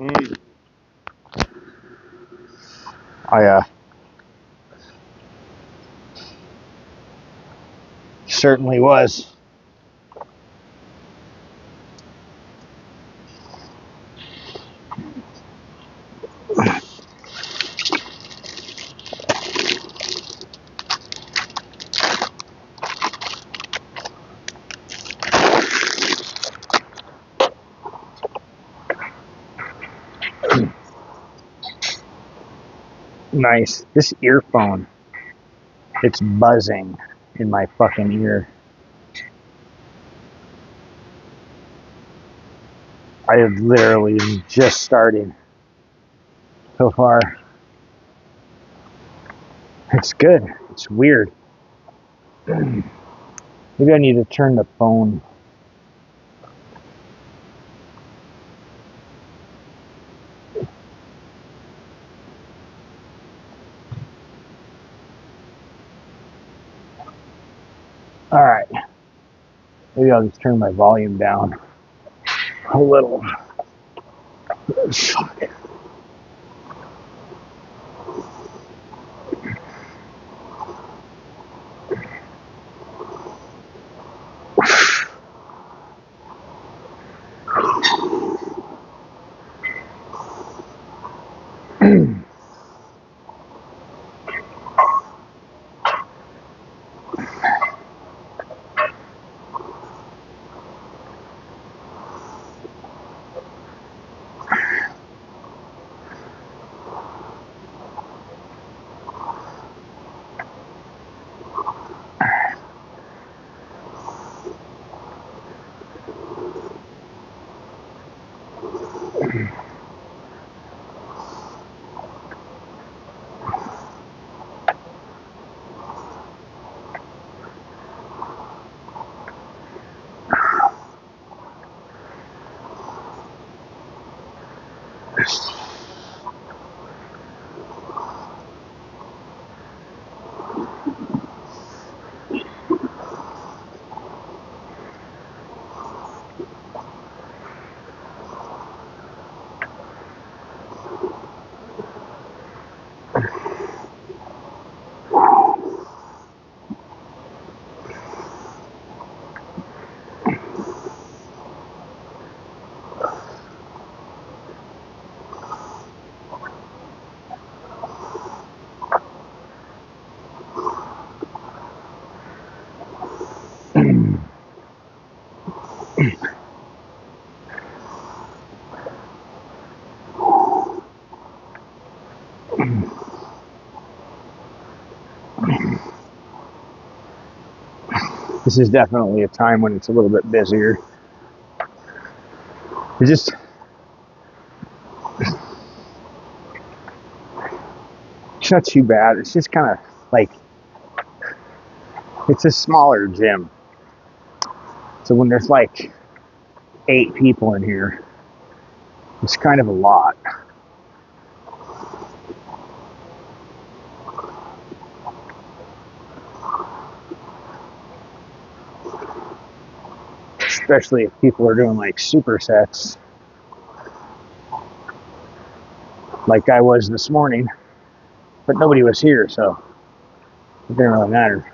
Mm. I certainly was. Nice. This earphone, it's buzzing in my fucking ear. I have literally just started so far. It's good. It's weird. Maybe I need to turn the phone. All right. Maybe I'll just turn my volume down a little. Fuck. This is definitely a time when it's a little bit busier. It's not too bad. It's just kind of like, it's a smaller gym. So when there's like 8 people in here, it's kind of a lot. Especially if people are doing like supersets like I was this morning, but nobody was here, so it didn't really matter.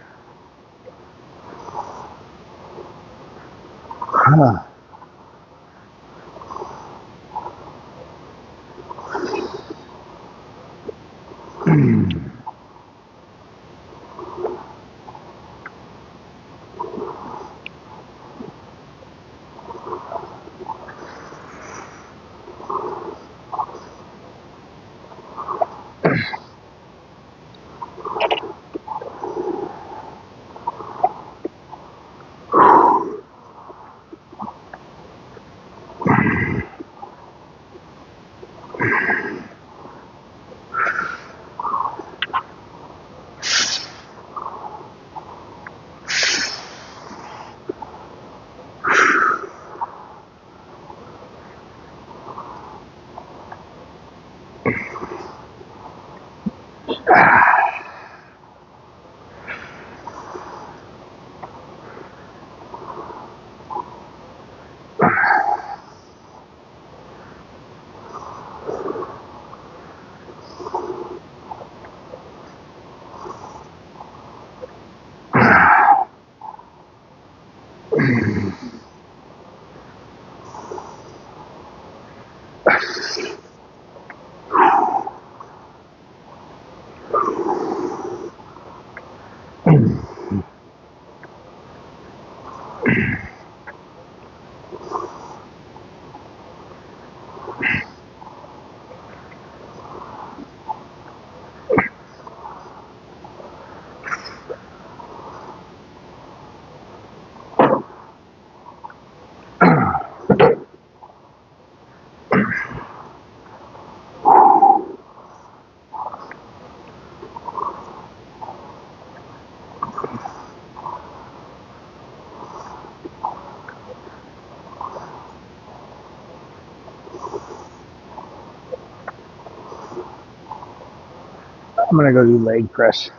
I'm gonna go do leg press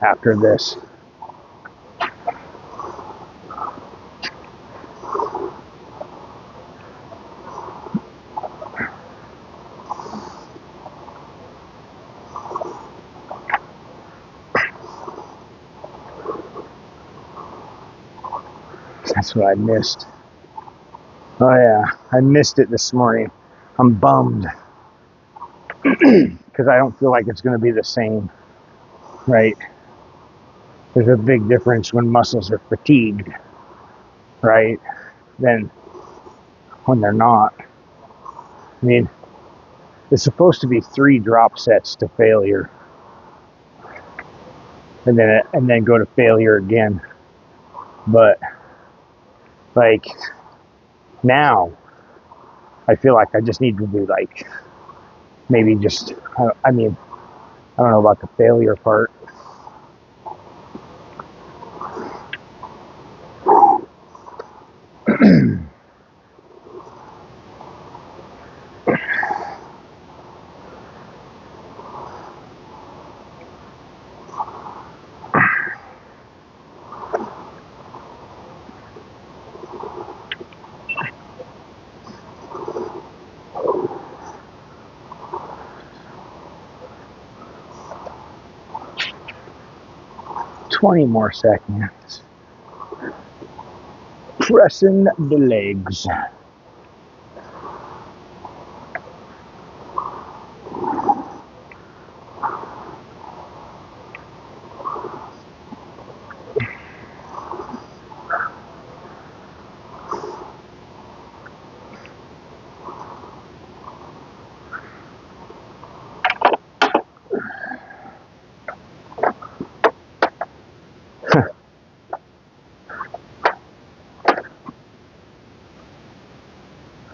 after this. That's what I missed. Oh yeah, I missed it this morning. I'm bummed because I don't feel like it's going to be the same, right? There's a big difference when muscles are fatigued, right, than when they're not. I mean, it's supposed to be 3 drop sets to failure, and then go to failure again. But like now, I feel like I just need to do like maybe just. I mean, I don't know about the failure part. Twenty more seconds. Pressing the legs.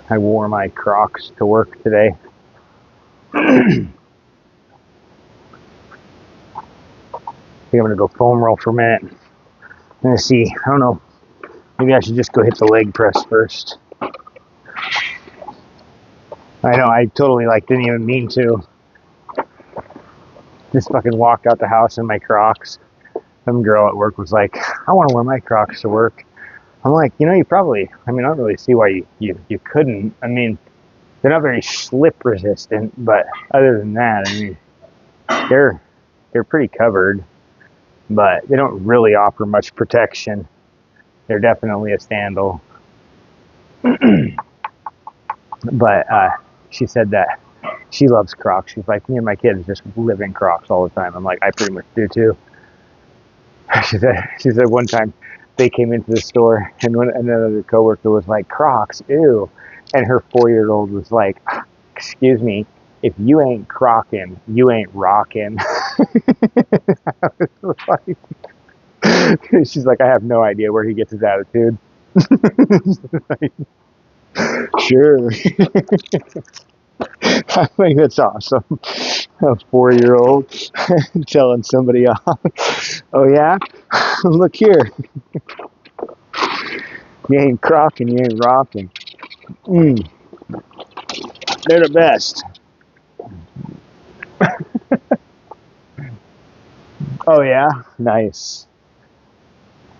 'I wore my Crocs to work today. I think I'm gonna go foam roll for a minute. I'm gonna see. I don't know. Maybe I should just go hit the leg press first. I know. I totally didn't even mean to. Just fucking walked out the house in my Crocs. Some girl at work was like, "I want to wear my Crocs to work." I'm like, you probably. I mean, I don't really see why you couldn't. I mean, they're not very slip resistant, but other than that, I mean, they're pretty covered, but they don't really offer much protection. They're definitely a sandal. But she said that she loves Crocs. She's like, me and my kids just live in Crocs all the time. I'm like, I pretty much do too. She said one time they came into the store and another coworker was like, Crocs, ew. And her 4-year-old was like, excuse me, if you ain't crocking, you ain't rocking. She's like, I have no idea where he gets his attitude. Like, sure. I think that's awesome. A 4-year-old telling somebody off. Oh yeah? Look here. You ain't crocking, you ain't rocking. They're the best. Oh yeah? Nice.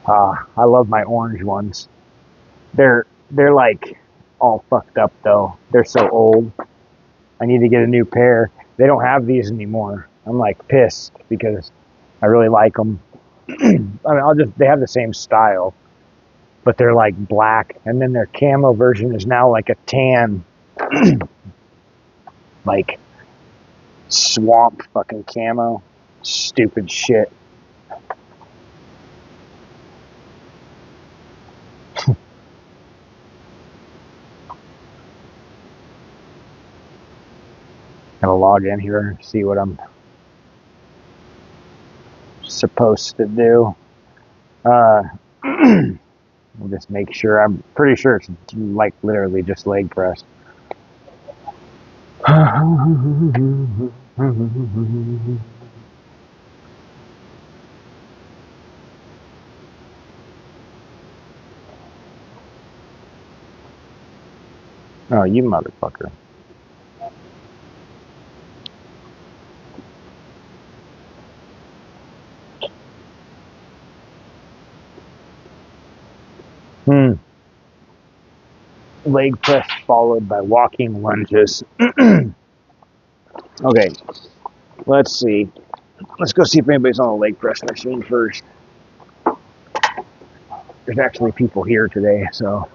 I love my orange ones. They're like all fucked up though. They're so old. I need to get a new pair. They don't have these anymore. I'm like pissed because I really like them. I mean, they have the same style, but they're like black, and then their camo version is now like a tan, like swamp fucking camo. Stupid shit. Gotta log in here and see what I'm supposed to do. We'll just make sure. I'm pretty sure it's like literally just leg press. Oh, you motherfucker. Hmm. Leg press followed by walking lunges. Okay, let's see. Let's go see if anybody's on the leg press machine first. There's actually people here today, so.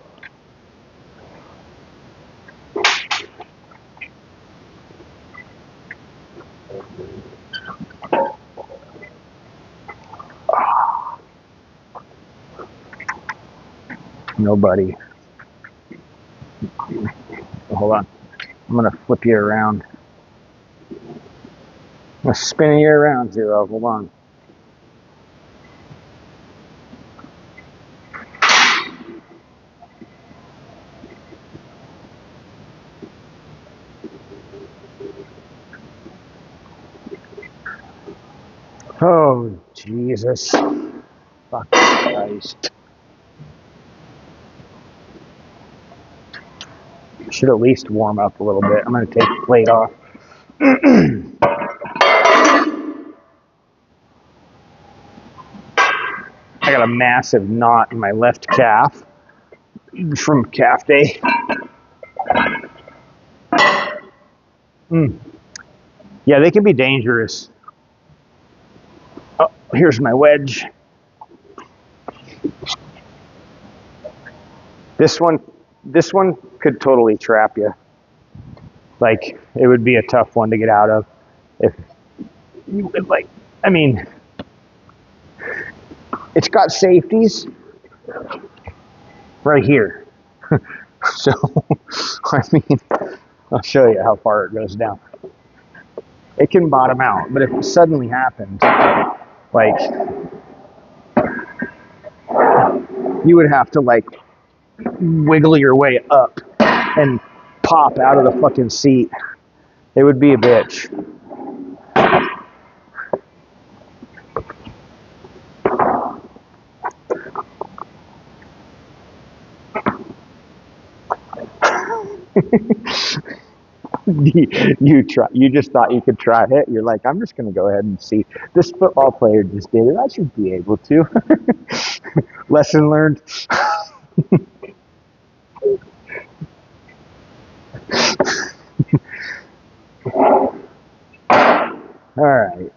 Nobody. Hold on. I'm going to flip you around. I'm going to spin you around, Zero. Hold on. Oh, Jesus. Fucking Christ. Should at least warm up a little bit. I'm going to take the plate off. I got a massive knot in my left calf from calf day. Yeah, they can be dangerous. Oh, here's my wedge. This one could totally trap you. Like, it would be a tough one to get out of. If you would like, I mean, it's got safeties right here. So, I mean, I'll show you how far it goes down. It can bottom out, but if it suddenly happens, like, you would have to, like, wiggle your way up and pop out of the fucking seat. It would be a bitch. You just thought you could try it. You're like, I'm just going to go ahead and see. This football player just did it. I should be able to. Lesson learned. All right.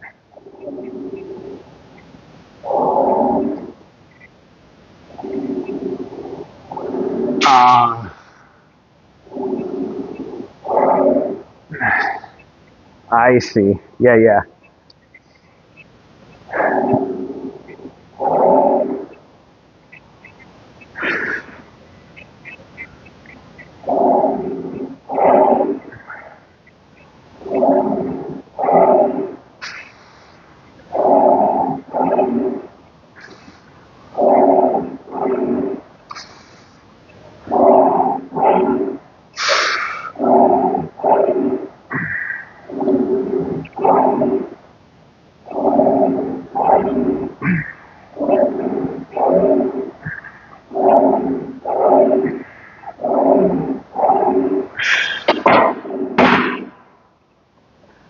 I see. Yeah, yeah.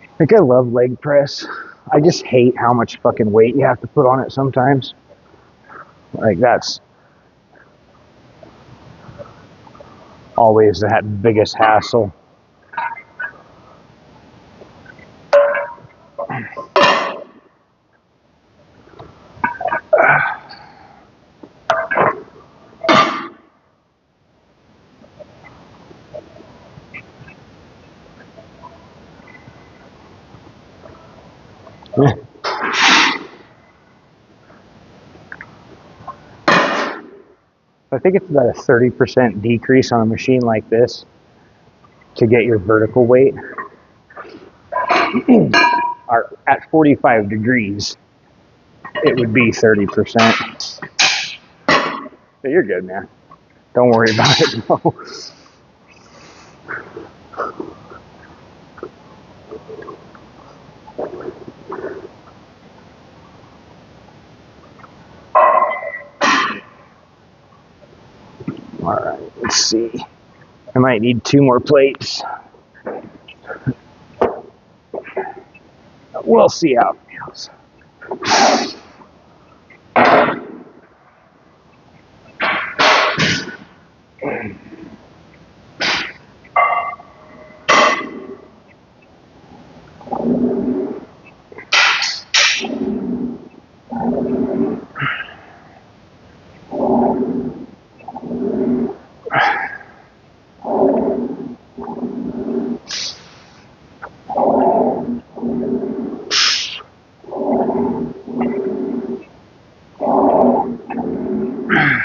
I think I love leg press. I just hate how much fucking weight you have to put on it sometimes. Like, that's always that biggest hassle. I think it's about a 30% decrease on a machine like this to get your vertical weight. Or at 45 degrees, it would be 30%. So you're good, man. Don't worry about it. No. All right, let's see. I might need 2 more plates. We'll see how it goes. Okay.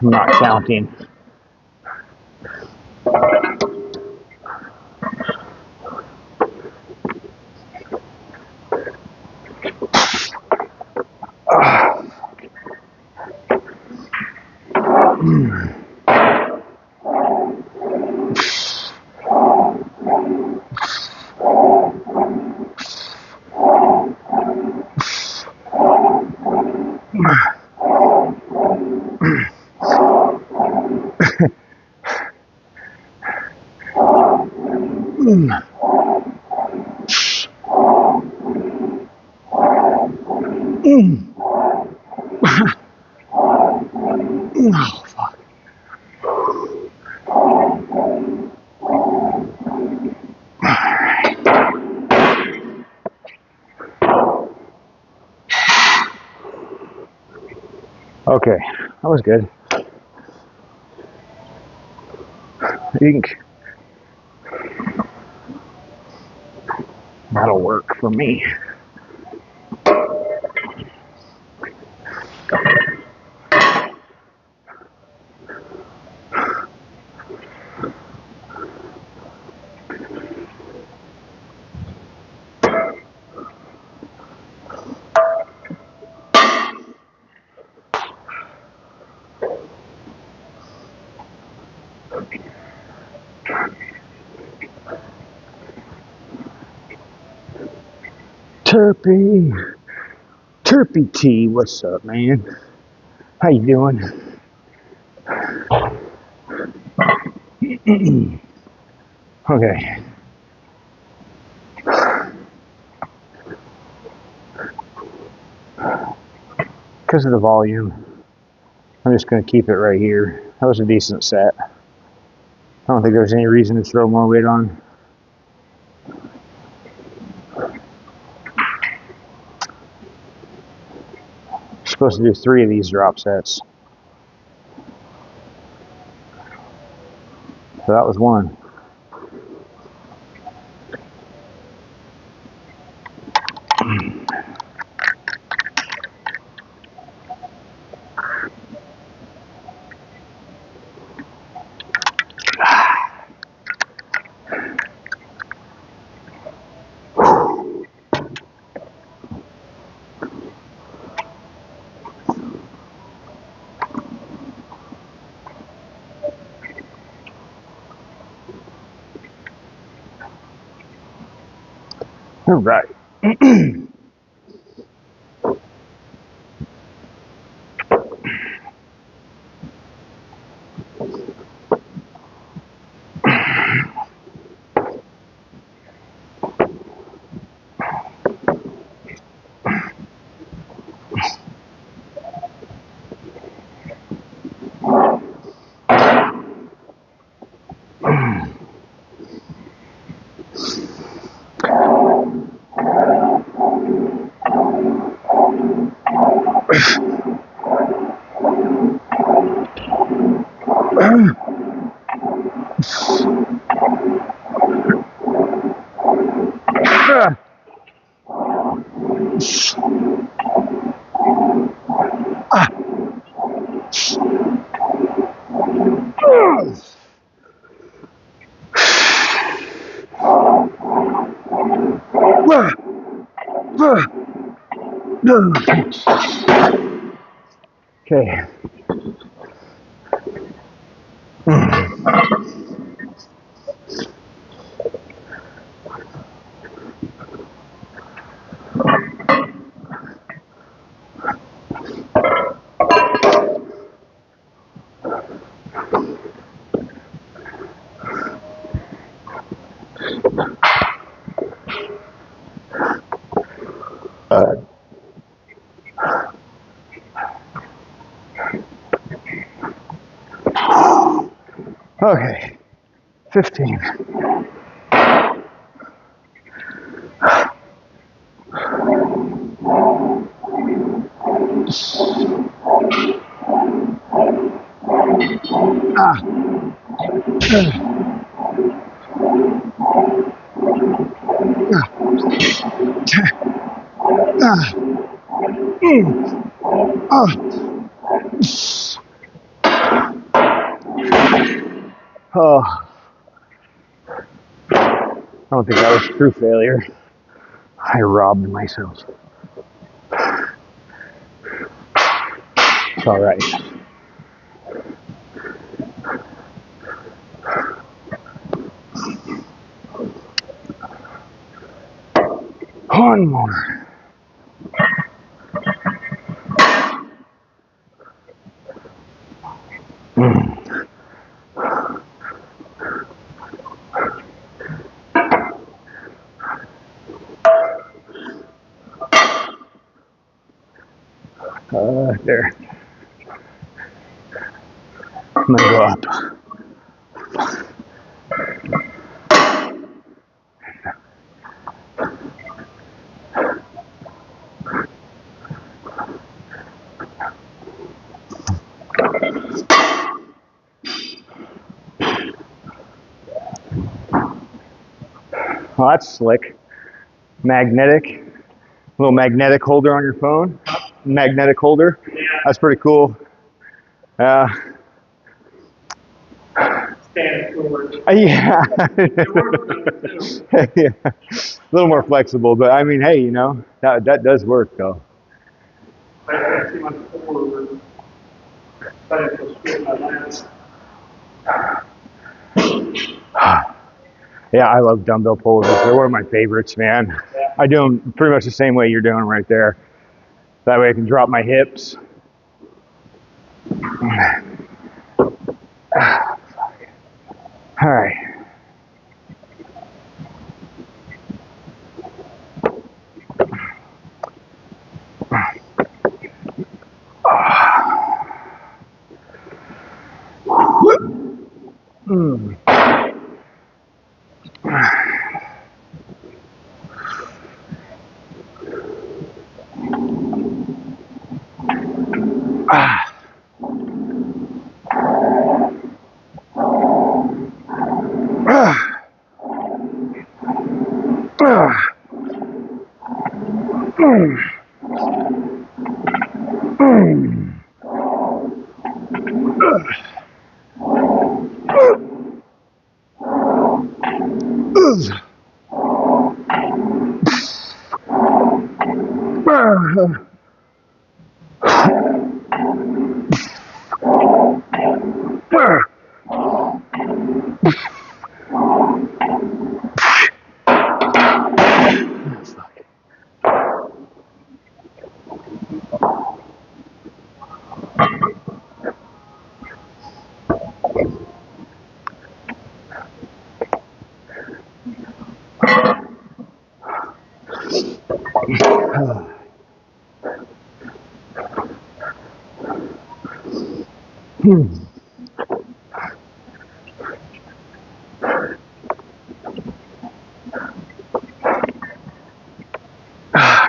I'm not counting. Oh, fuck. Okay, that was good. I think that'll work for me. Turpy T, what's up, man? How you doing? Okay. Because of the volume, I'm just going to keep it right here. That was a decent set. I don't think there's any reason to throw more weight on. I'm supposed to do 3 of these drop sets. So that was 1. All right. Okay. Okay. 15. Oh, I don't think that was true failure. I robbed myself. It's all right. One more. There. I'm gonna go up. Oh, that's slick. Magnetic. Little magnetic holder on your phone. Magnetic holder. That's pretty cool. Uh, yeah. Yeah. A little more flexible, but I mean, hey, you know, that does work though. Yeah, I love dumbbell pullovers. They're one of my favorites, man. I do them pretty much the same way you're doing right there. That way I can drop my hips. All right.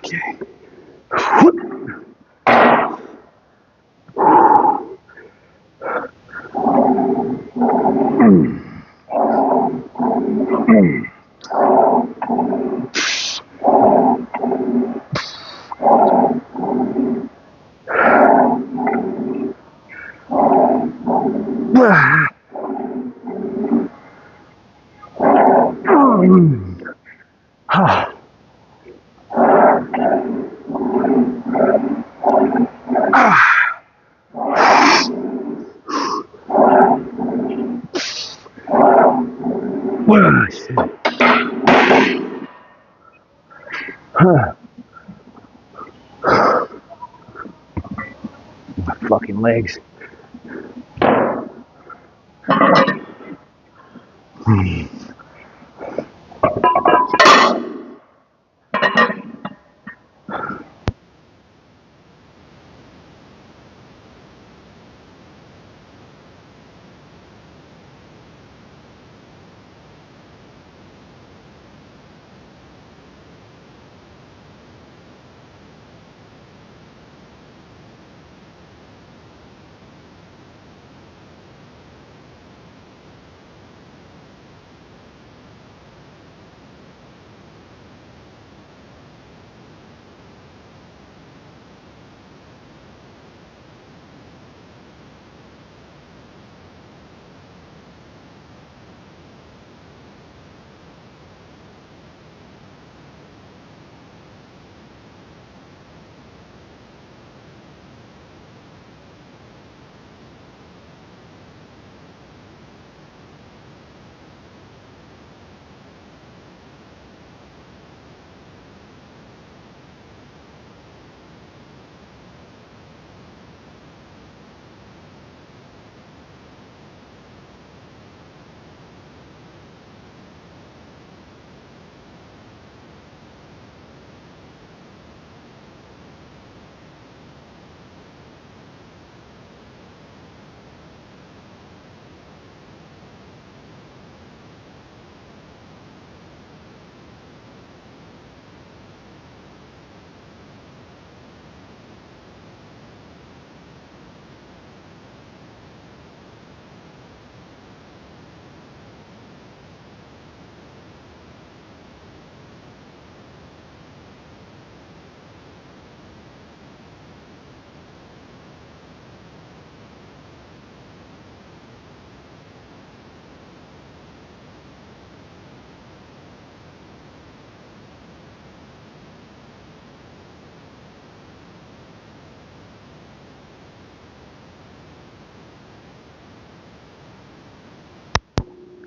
Okay. Fucking legs.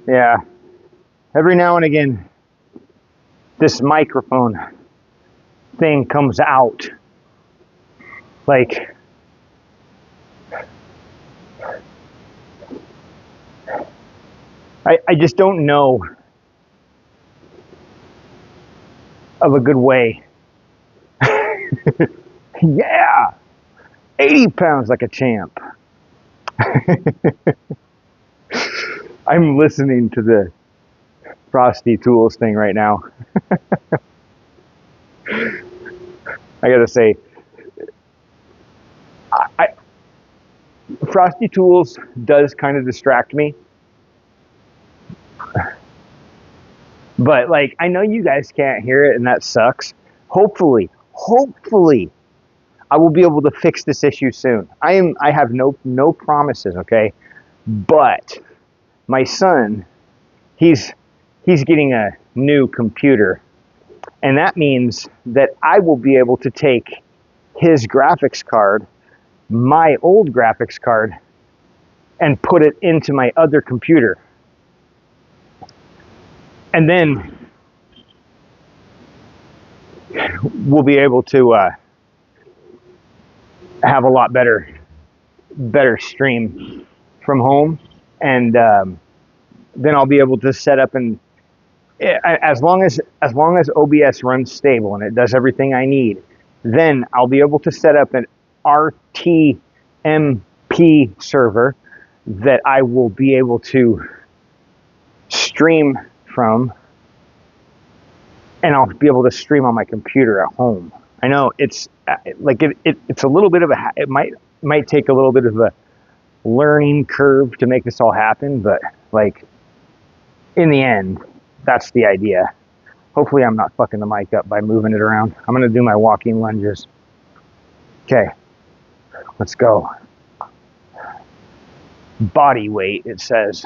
Yeah. Every now and again, this microphone thing comes out. Like, I just don't know of a good way. Yeah. 80 pounds like a champ. I'm listening to the Frosty Tools thing right now. I gotta say, I Frosty Tools does kind of distract me. But like, I know you guys can't hear it, and that sucks. Hopefully, I will be able to fix this issue soon. I have no promises, okay? But my son, he's getting a new computer, and that means that I will be able to take his graphics card, my old graphics card, and put it into my other computer. And then we'll be able to have a lot better stream from home, and then I'll be able to set up, and as long as OBS runs stable and it does everything I need, then I'll be able to set up an RTMP server that I will be able to stream from, and I'll be able to stream on my computer at home. I know it's like it's a little bit of a, it might take a little bit of a learning curve to make this all happen, but like in the end, that's the idea. Hopefully I'm not fucking the mic up by moving it around. I'm gonna do my walking lunges. Okay, let's go. Body weight, it says.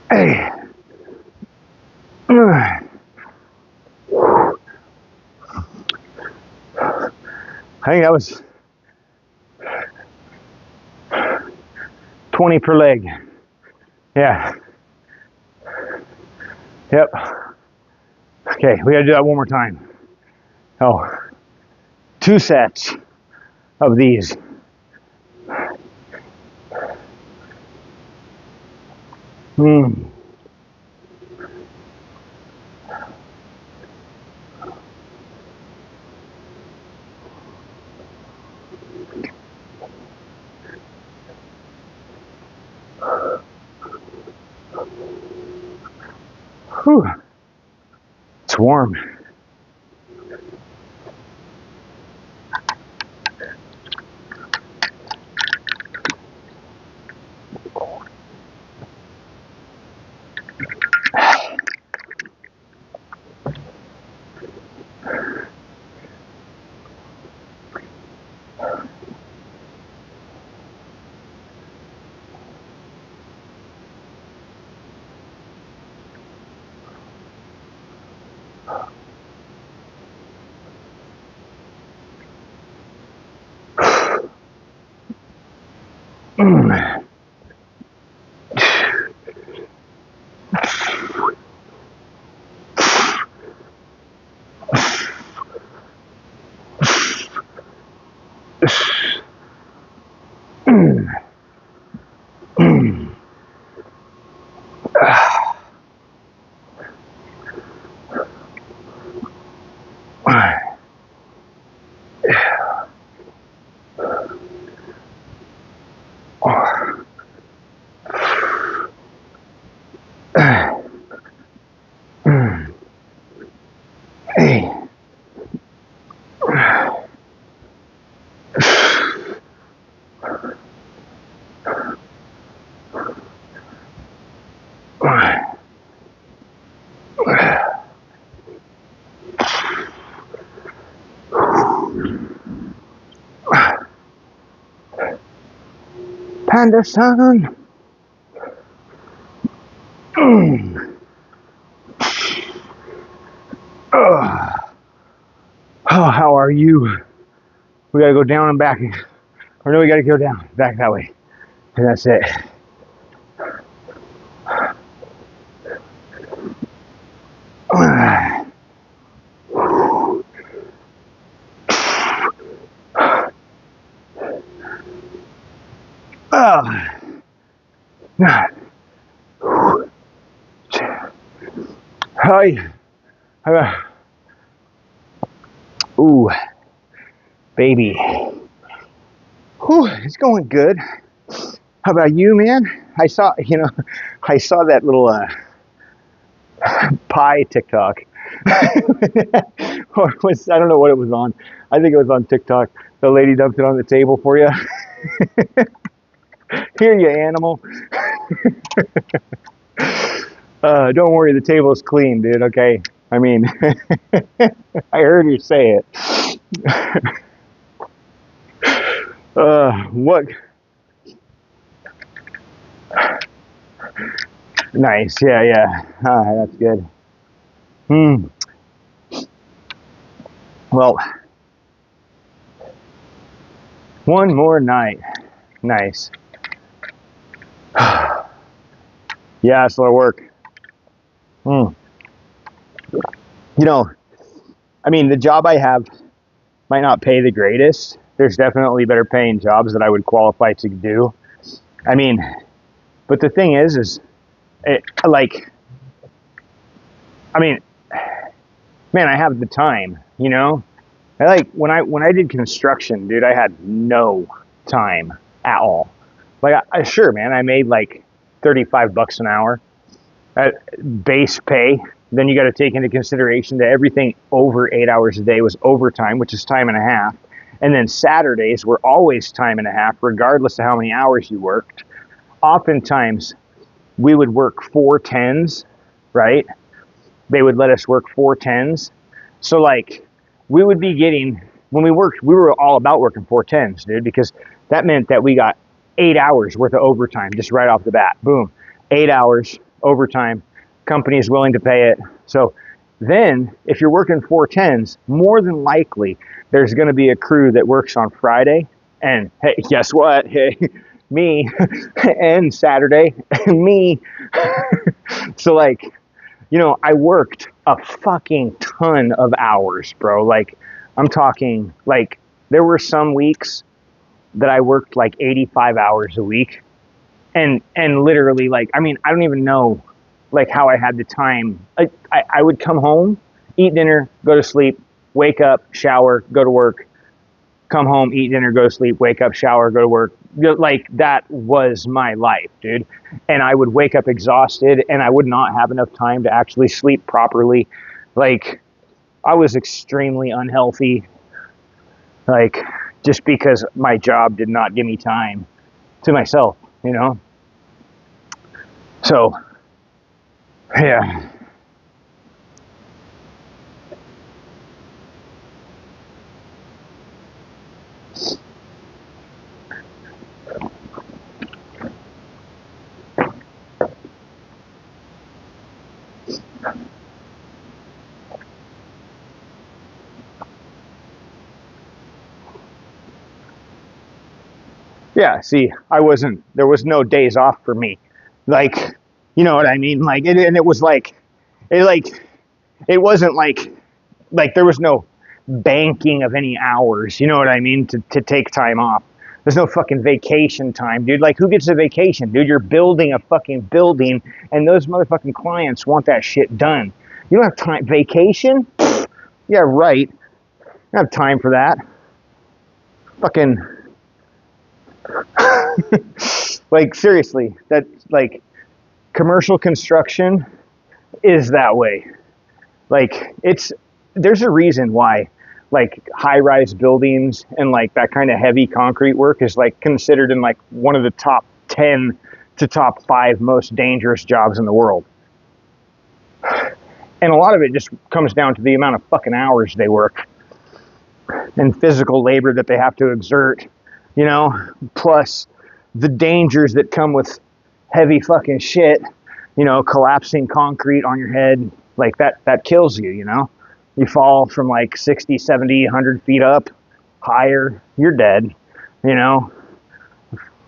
Hey. I think that was 20 per leg. Yeah. Yep. Okay, we gotta do that one more time. Oh, 2 sets of these. Mm. Whew. It's warm. Mm. Hey. Panda san. Oh, how are you? We gotta go down and back. Or no, we gotta go down, back that way. And that's it. Hi. Ooh, baby. Whew, it's going good. How about you, man? I saw that little pie TikTok. Or was, I don't know what it was on. I think it was on TikTok. The lady dumped it on the table for you. Here, you animal. Don't worry, the table's clean, dude. Okay. I mean, I heard you say it. What? Nice. Yeah, yeah. That's good. Well, one more night. Nice. Yeah, it's a lot of work. You know, I mean, the job I have might not pay the greatest. There's definitely better paying jobs that I would qualify to do. I mean, but the thing is like, I mean, man, I have the time, you know? I like when I did construction, dude, I had no time at all. Like, sure, man, I made like $35 an hour at base pay. Then you got to take into consideration that everything over 8 hours a day was overtime, which is time and a half. And then Saturdays were always time and a half, regardless of how many hours you worked. Oftentimes, we would work 4 10s, right? They would let us work 4 10s. So, like, we would be getting, when we worked, we were all about working 4 10s, dude, because that meant that we got 8 hours worth of overtime just right off the bat. Boom. 8 hours overtime. Company is willing to pay it. So then if you're working 410s, more than likely there's going to be a crew that works on Friday. And hey, guess what? Hey, me. And Saturday, me. So like, I worked a fucking ton of hours, bro. Like, I'm talking, like, there were some weeks that I worked like 85 hours a week. And literally, like, I mean, I don't even know, like, how I had the time. I would come home, eat dinner, go to sleep, wake up, shower, go to work, come home, eat dinner, go to sleep, wake up, shower, go to work. Like, that was my life, dude. And I would wake up exhausted, and I would not have enough time to actually sleep properly. Like, I was extremely unhealthy, like, just because my job did not give me time to myself, you know? So, yeah. Yeah, see, there was no days off for me. Like, you know what I mean? Like, and it was like, like, it wasn't like there was no banking of any hours, you know what I mean, to take time off. There's no fucking vacation time, dude. Like, who gets a vacation, dude? You're building a fucking building, and those motherfucking clients want that shit done. You don't have time. Vacation? Yeah, right. You don't have time for that. Fucking, like, seriously, that, like, commercial construction is that way. Like, there's a reason why, like, high rise buildings and like that kind of heavy concrete work is like considered in like one of the top 10 to top 5 most dangerous jobs in the world. And a lot of it just comes down to the amount of fucking hours they work and physical labor that they have to exert, plus the dangers that come with heavy fucking shit, collapsing concrete on your head, like that kills you, You fall from like 60, 70, 100 feet up, higher, you're dead,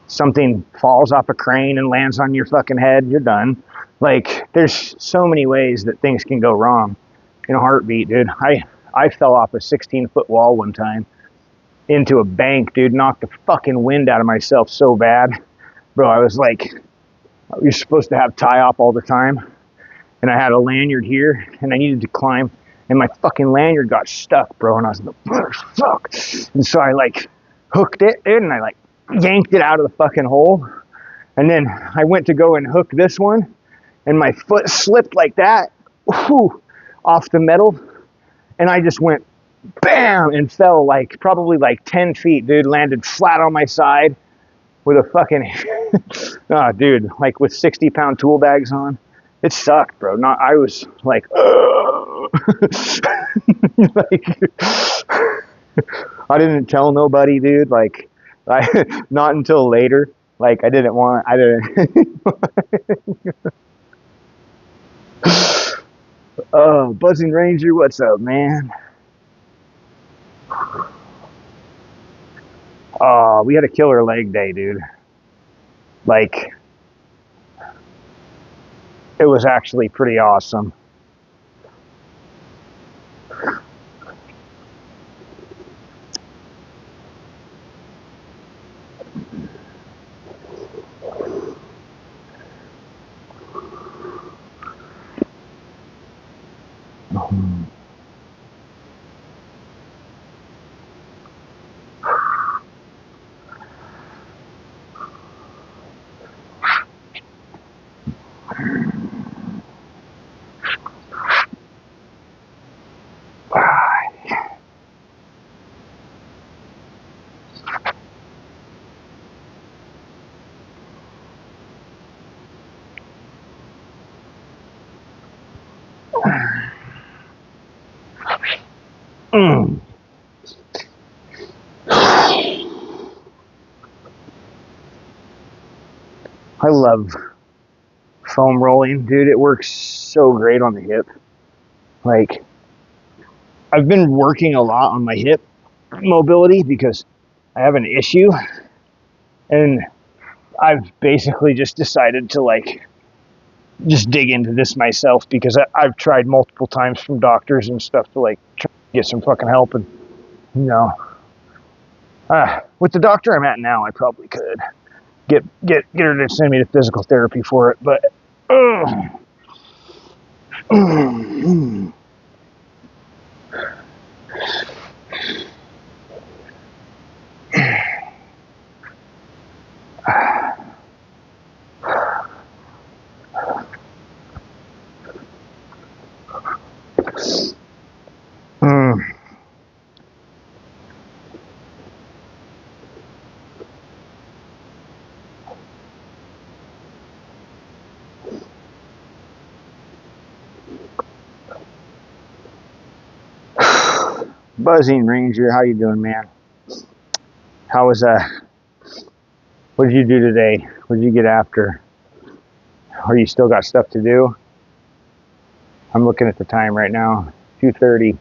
Something falls off a crane and lands on your fucking head, you're done. Like, there's so many ways that things can go wrong in a heartbeat, dude. I fell off a 16-foot wall one time into a bank, dude, knocked the fucking wind out of myself so bad. Bro, I was like, you're supposed to have tie off all the time. And I had a lanyard here, and I needed to climb, and my fucking lanyard got stuck, bro. And I was like, fuck. And so I like hooked it, dude, and I like yanked it out of the fucking hole. And then I went to go and hook this one, and my foot slipped like that, off the metal, and I just went bam and fell like probably like 10 feet, dude. Landed flat on my side with a fucking, oh, dude, like with 60-pound tool bags on. It sucked, bro. I was like, like, I didn't tell nobody, dude. Like, not until later. Like, I didn't. Oh, Buzzing Ranger, what's up, man? Oh, we had a killer leg day, dude. Like, it was actually pretty awesome. Mm. love foam rolling, dude. It works so great on the hip. Like, I've been working a lot on my hip mobility because I have an issue, and I've basically just decided to like just dig into this myself because I've tried multiple times from doctors and stuff to like try to get some fucking help, and you know, with the doctor I'm at now, I probably could get her to send me to physical therapy for it, but Buzzing Ranger, how you doing, man? How was what did you do today? What did you get after? Or you still got stuff to do? I'm looking at the time right now, 2:30.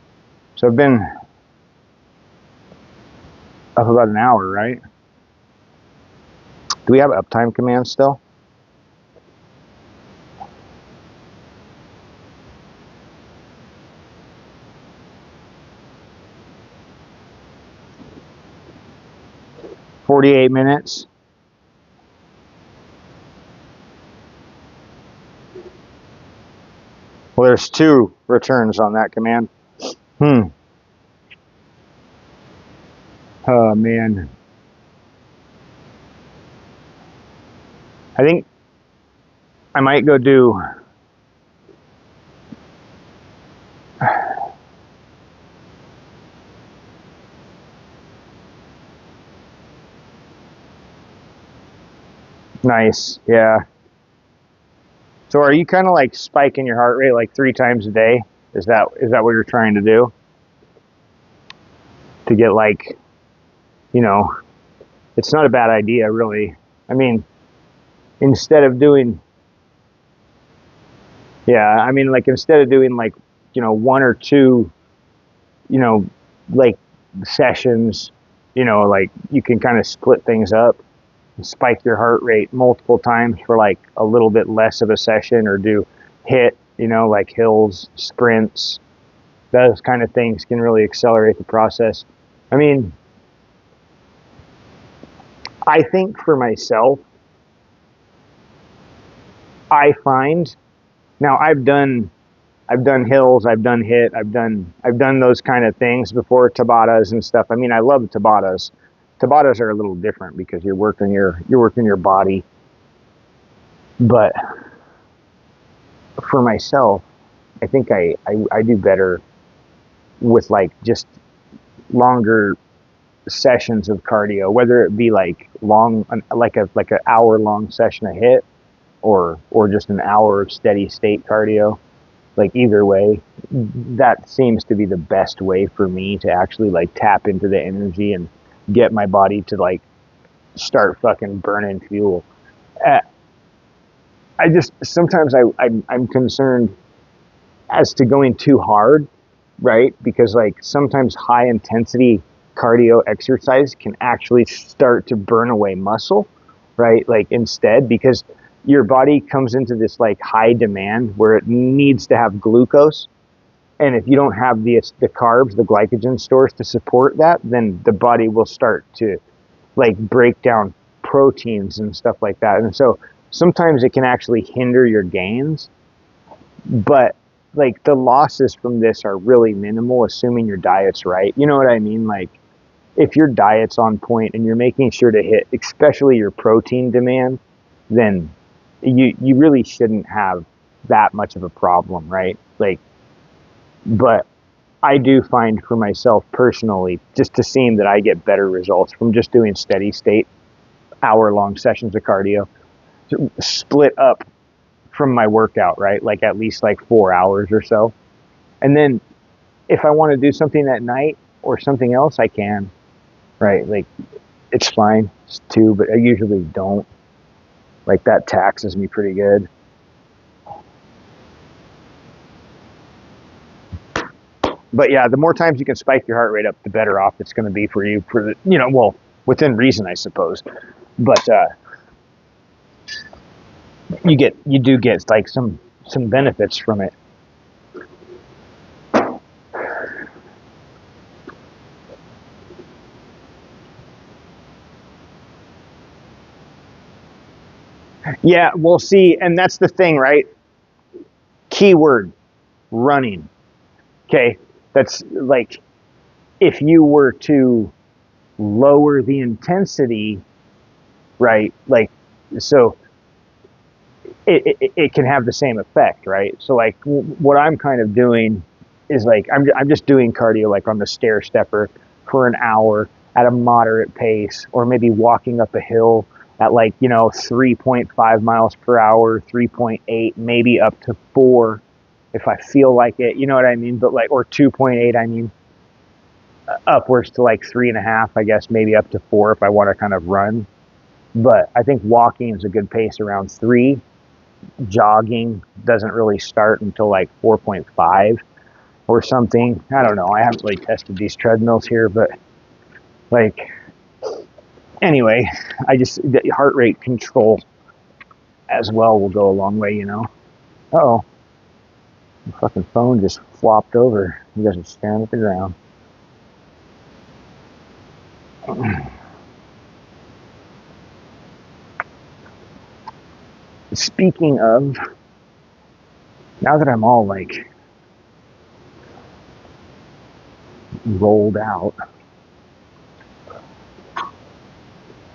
So I've been up about an hour, right? Do we have uptime commands still? "48 minutes. Well, there's 2 returns on that command. Oh, man. I think I might go do... Nice, yeah. So are you kind of like spiking your heart rate like 3 times a day? Is that what you're trying to do? To get like, you know, it's not a bad idea, really. I mean, instead of doing, instead of doing like, 1 or 2, like sessions, like you can kind of split things up and spike your heart rate multiple times for like a little bit less of a session, or do HIIT, like hills, sprints. Those kind of things can really accelerate the process. I mean, I think for myself, I find now I've done hills, I've done HIIT, I've done those kind of things before, Tabatas and stuff. I mean, I love Tabatas. Tabatas are a little different because you're working your body. But for myself, I think I do better with like just longer sessions of cardio, whether it be like long, like an hour long session of HIIT, or just an hour of steady state cardio. Like either way, that seems to be the best way for me to actually like tap into the energy and get my body to like start fucking burning fuel. I just sometimes I'm concerned as to going too hard, right? Because like sometimes high intensity cardio exercise can actually start to burn away muscle, right? Like instead, because your body comes into this like high demand where it needs to have glucose. And if you don't have the carbs, the glycogen stores to support that, then the body will start to like break down proteins and stuff like that. And so sometimes it can actually hinder your gains, but like the losses from this are really minimal, assuming your diet's right. You know what I mean? Like if your diet's on point and you're making sure to hit, especially your protein demand, then you really shouldn't have that much of a problem, right? Like, but I do find for myself personally, just to seem that I get better results from just doing steady state hour-long sessions of cardio, split up from my workout, right? Like at least like 4 hours or so. And then if I want to do something at night or something else, I can, right? Like it's fine too, but I usually don't. Like that taxes me pretty good. But yeah, the more times you can spike your heart rate up, the better off it's going to be for you. For the, well, within reason, I suppose. But you do get like some benefits from it. Yeah, well, see, and that's the thing, right? Keyword running. Okay, that's like if you were to lower the intensity, right? Like, so it can have the same effect, right? So like what I'm kind of doing is like I'm just doing cardio like on the stair stepper for an hour at a moderate pace, or maybe walking up a hill at like 3.5 miles per hour, 3.8, maybe up to 4 if I feel like it. You know what I mean? But like, or 2.8, I mean, upwards to like 3.5, I guess, maybe up to 4 if I want to kind of run. But I think walking is a good pace around 3. Jogging doesn't really start until like 4.5 or something. I don't know. I haven't really tested these treadmills here, but like, anyway, the heart rate control as well will go a long way. Uh-oh. The fucking phone just flopped over. You guys are staring at the ground. Speaking of, now that I'm all like rolled out,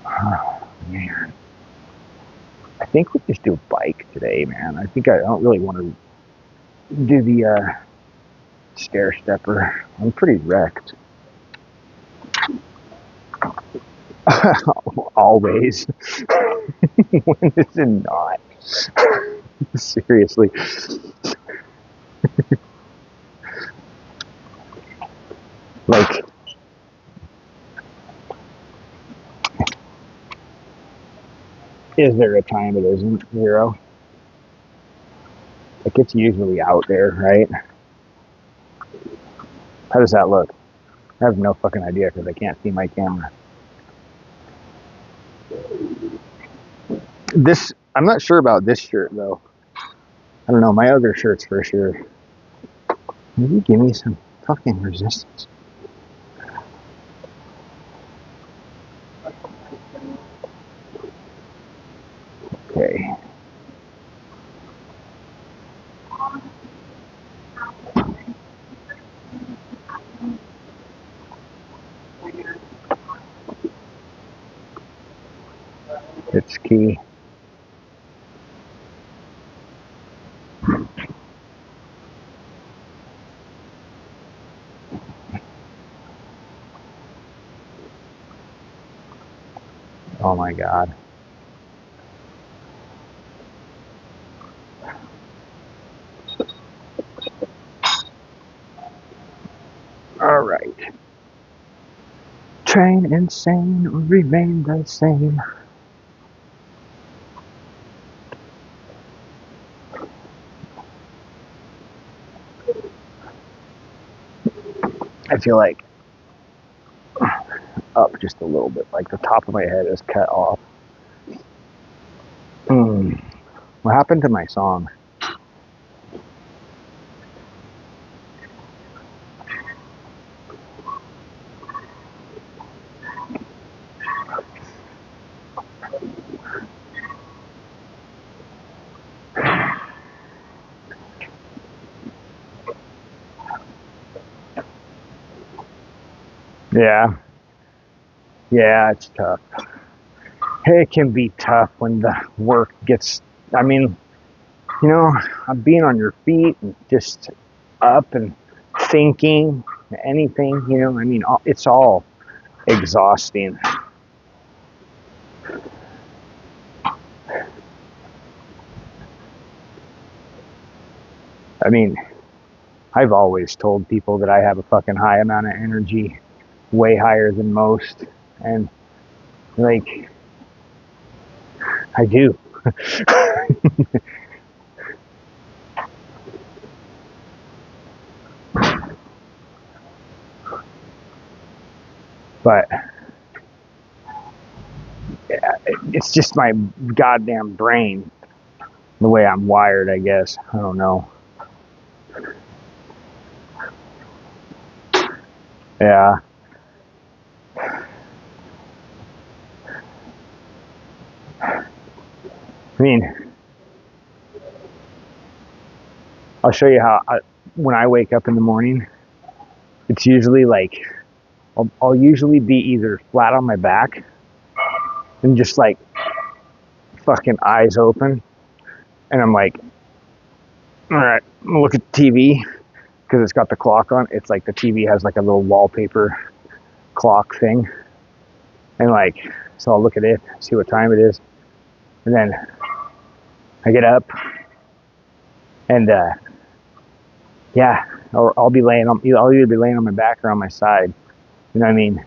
oh man, I think we'll just do a bike today, man. I think I don't really want to do the stair stepper. I'm pretty wrecked. Always. When is it not? Seriously. Like, is there a time it isn't 0? Like, it's usually out there, right? How does that look? I have no fucking idea because I can't see my camera. I'm not sure about this shirt though. I don't know, my other shirts for sure. Maybe give me some fucking resistance. Okay. It's key. Oh my God. All right. Train insane or remain the same. I feel like up just a little bit, like the top of my head is cut off. What happened to my song? Yeah. Yeah, it's tough. It can be tough when the work gets, I mean, being on your feet and just up and thinking anything, I mean, it's all exhausting. I mean, I've always told people that I have a fucking high amount of energy, way higher than most. And like, I do. But it's just my goddamn brain, the way I'm wired, I guess. I don't know. Yeah. I mean, I'll show you how when I wake up in the morning, it's usually like I'll usually be either flat on my back and just like fucking eyes open, and I'm like, all right, I'm gonna look at the TV because it's got the clock on. It's like the TV has like a little wallpaper clock thing, and like, so I'll look at it, see what time it is, and then I get up, and yeah, or I'll either be laying on my back or on my side. You know what I mean?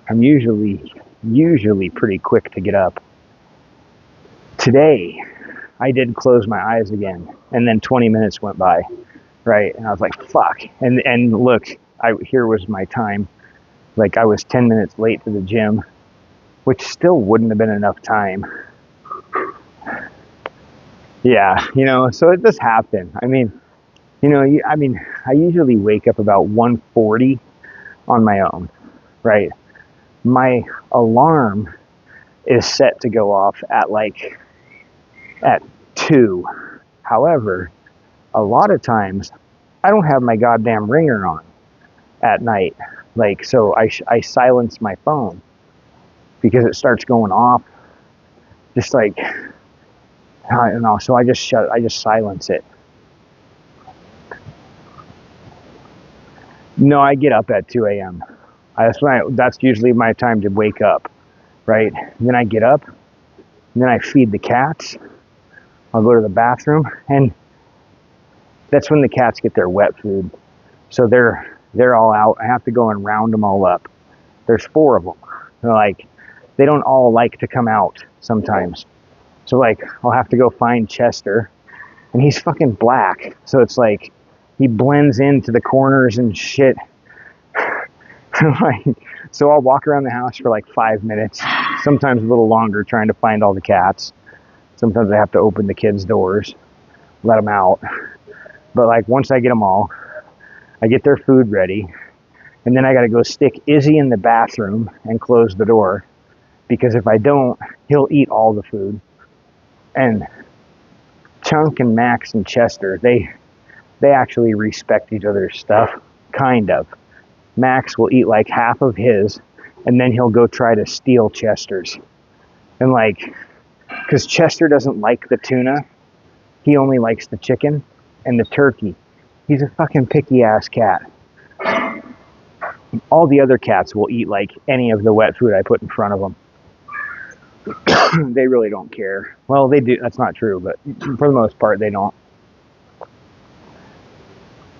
I'm usually pretty quick to get up. Today, I did close my eyes again, and then 20 minutes went by, right? And I was like, fuck. And look, here was my time. Like, I was 10 minutes late to the gym, which still wouldn't have been enough time. Yeah, so it does happen. I mean, I usually wake up about 1:40 on my own, right? My alarm is set to go off at 2. However, a lot of times I don't have my goddamn ringer on at night. Like, so I silence my phone because it starts going off just like, I don't know. So I just silence it. No, I get up at 2 a.m. That's usually my time to wake up, right? And then I get up, and then I feed the cats. I'll go to the bathroom, and that's when the cats get their wet food. So they're all out. I have to go and round them all up. There's 4 of them. They don't all like to come out sometimes. So like, I'll have to go find Chester, and he's fucking black. So it's like, he blends into the corners and shit. So I'll walk around the house for like 5 minutes, sometimes a little longer, trying to find all the cats. Sometimes I have to open the kids' doors, let them out. But like, once I get them all, I get their food ready, and then I gotta go stick Izzy in the bathroom and close the door, because if I don't, he'll eat all the food. And Chunk and Max and Chester, they actually respect each other's stuff, kind of. Max will eat like half of his, and then he'll go try to steal Chester's. And like, because Chester doesn't like the tuna, he only likes the chicken and the turkey. He's a fucking picky ass cat. All the other cats will eat like any of the wet food I put in front of them. They really don't care. Well, they do. That's not true, but for the most part, they don't.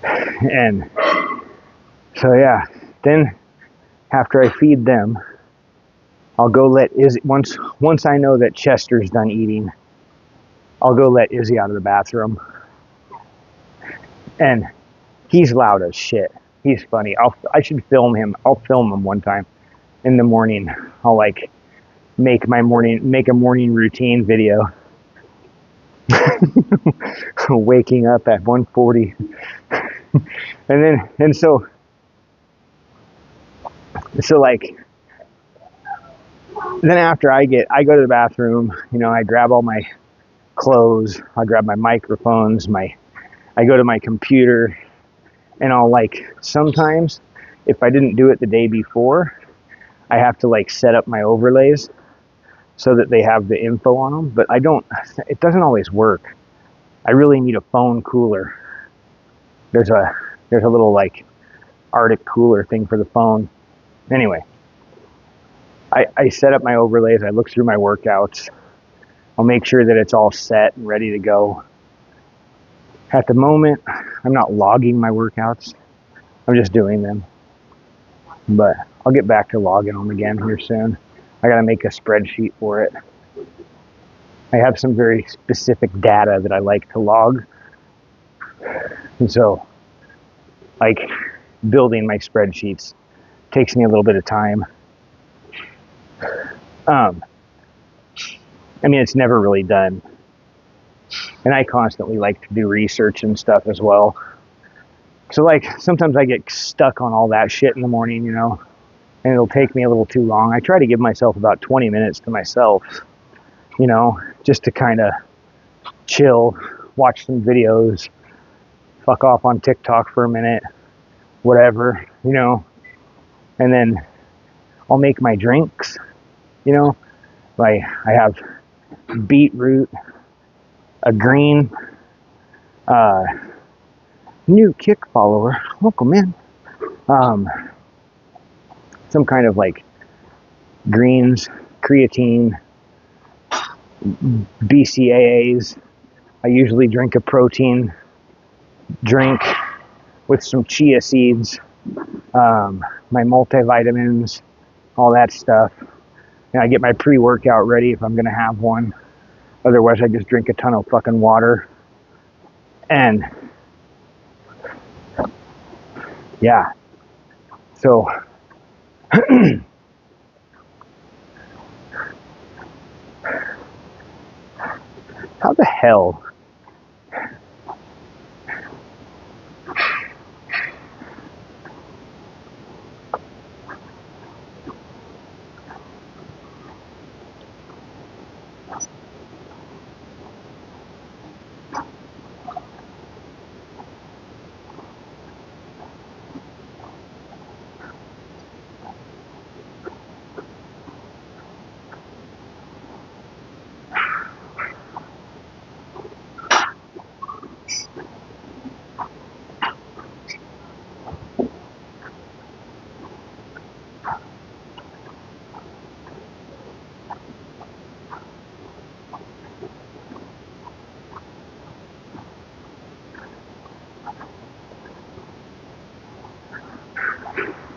And so yeah, then after I feed them, I'll go let Izzy, once I know that Chester's done eating, I'll go let Izzy out of the bathroom. And he's loud as shit. He's funny. I should film him. I'll film him one time in the morning. I'll like make a morning routine video. Waking up at 1:40. and so like, then after I go to the bathroom, I grab all my clothes, I grab my microphones, I go to my computer, and I'll like, sometimes if I didn't do it the day before, I have to like set up my overlays so that they have the info on them, but it doesn't always work. I really need a phone cooler. There's a little like Arctic cooler thing for the phone. Anyway, I set up my overlays, I look through my workouts, I'll make sure that it's all set and ready to go. At the moment, I'm not logging my workouts, I'm just doing them. But I'll get back to logging them again here soon. I gotta make a spreadsheet for it. I have some very specific data that I like to log. And so, like, building my spreadsheets takes me a little bit of time. Um, I mean, it's never really done. And I constantly like to do research and stuff as well. So, like, sometimes I get stuck on all that shit in the morning, you know, and it'll take me a little too long. I try to give myself about 20 minutes to myself, you know, just to kind of chill, watch some videos, fuck off on TikTok for a minute, whatever, you know, and then I'll make my drinks, you know, like I have beetroot, a green, new kick follower, welcome in, some kind of like greens, creatine, BCAAs. I usually drink a protein drink with some chia seeds, my multivitamins, all that stuff. And I get my pre-workout ready if I'm going to have one. Otherwise, I just drink a ton of fucking water. And yeah, so how the hell?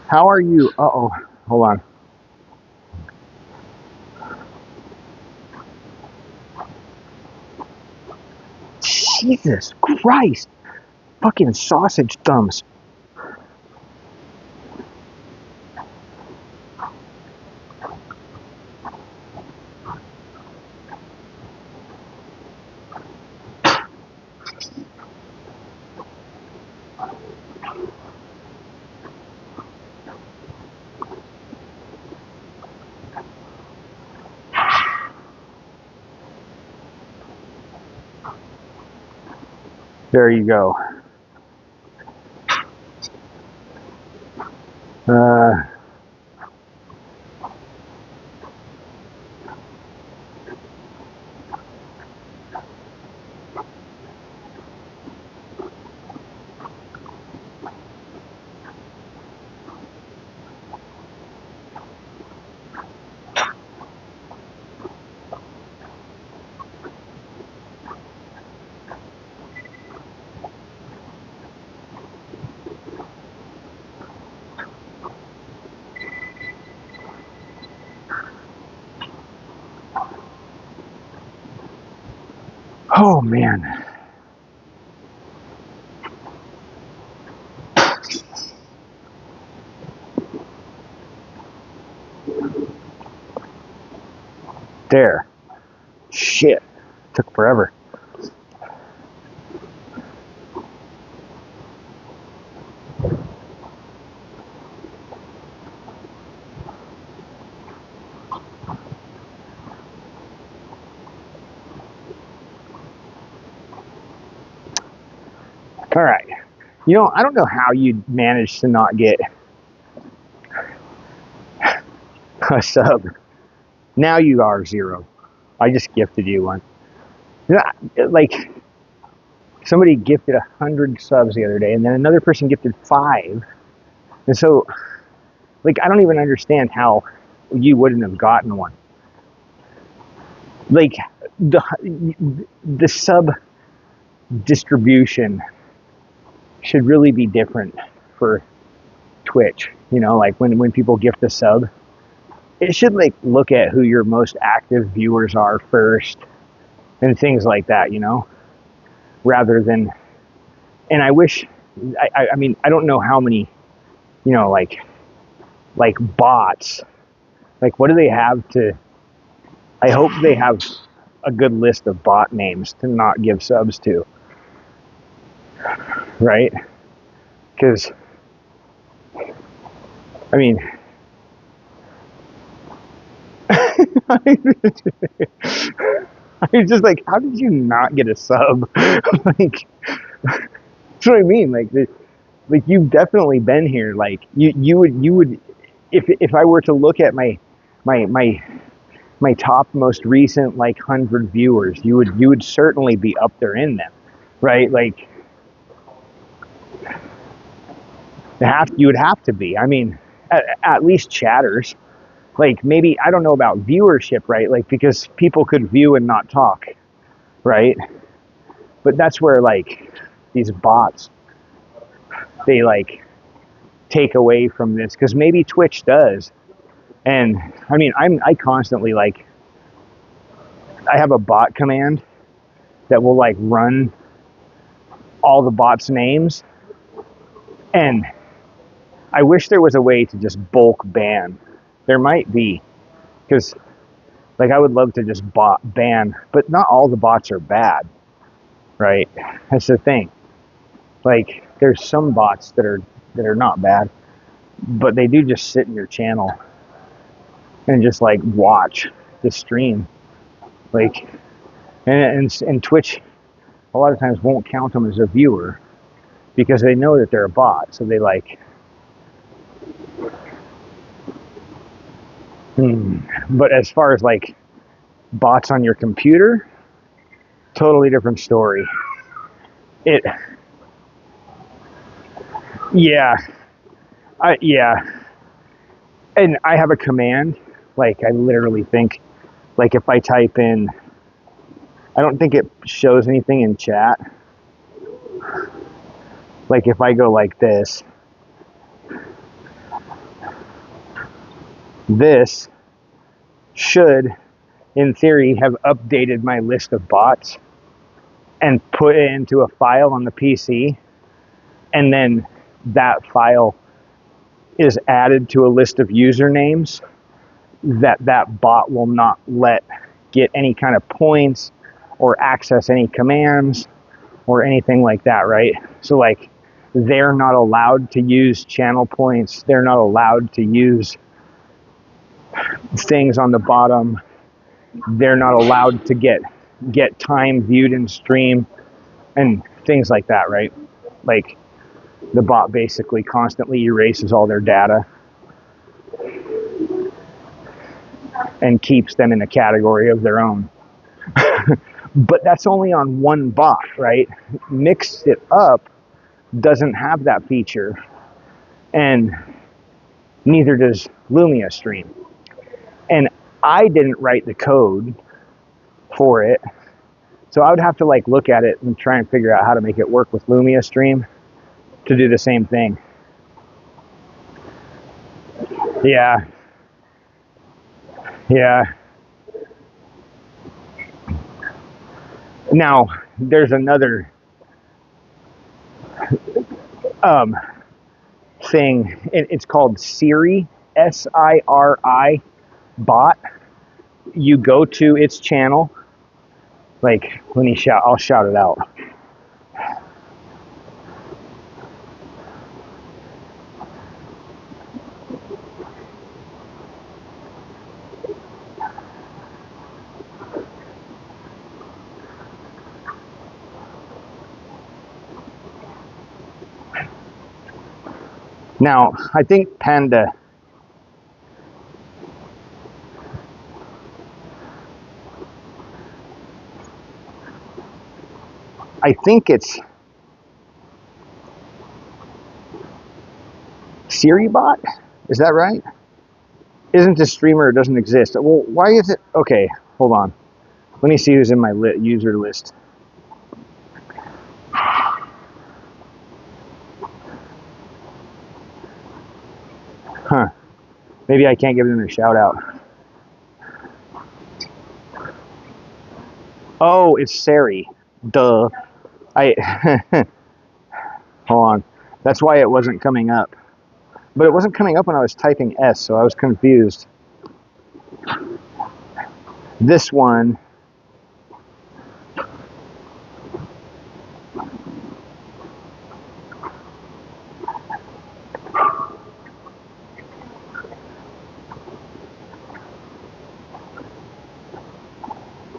How are you? Uh-oh, hold on. Jesus Christ. Fucking sausage thumbs. There you go. Uh, oh man. There. Shit. Took forever. All right. You know, I don't know how you managed to not get a sub. Now you are 0. I just gifted you one. Like, somebody gifted 100 subs the other day, and then another person gifted 5. And so, like, I don't even understand how you wouldn't have gotten one. Like, the sub distribution should really be different for Twitch. You know, like when people gift a sub, it should like look at who your most active viewers are first, and things like that, rather than, and I wish, I mean, I don't know how many, like bots, like what do they have to, I hope they have a good list of bot names to not give subs to, right? Because, I mean, I was just like, how did you not get a sub? Like, that's what I mean. Like you've definitely been here. Like you would, if I were to look at my my my top most recent like 100 viewers, you would certainly be up there in them, right? Like you would have to be. I mean, at least chatters. Like maybe I don't know about viewership, right? Like because people could view and not talk, right? But that's where like these bots, they like take away from this, because maybe Twitch does. And I mean, I constantly like, I have a bot command that will like run all the bots' names, and I wish there was a way to just bulk ban. There might be, because like I would love to just ban, but not all the bots are bad, right? That's the thing. Like there's some bots that are not bad, but they do just sit in your channel and just like watch the stream, like, and Twitch a lot of times won't count them as a viewer because they know that they're a bot. So they like, but as far as like bots on your computer, totally different story. It, yeah, yeah. And I have a command, like I literally think, like if I type in, I don't think it shows anything in chat. Like if I go like this should, in theory, have updated my list of bots and put it into a file on the PC, and then that file is added to a list of usernames that bot will not let get any kind of points or access any commands or anything like that, right? So like they're not allowed to use channel points, they're not allowed to use things on the bottom, they're not allowed to get time viewed in stream and things like that, right? Like the bot basically constantly erases all their data and keeps them in a category of their own. But that's only on one bot, right? Mix It Up doesn't have that feature, and neither does Lumia Stream. And I didn't write the code for it, so I would have to like look at it and try and figure out how to make it work with Lumia Stream to do the same thing. Yeah. Now there's another thing. It's called Siri, SIRI bot. You go to its channel. Like, I'll shout it out. Now, I think Panda, I think it's SiriBot. Is that right? Isn't a streamer, it doesn't exist. Well, why is it? Okay, hold on. Let me see who's in my user list. Huh. Maybe I can't give them a shout out. Oh, it's Sari. Duh. I hold on. That's why it wasn't coming up. But it wasn't coming up when I was typing S, so I was confused. This one.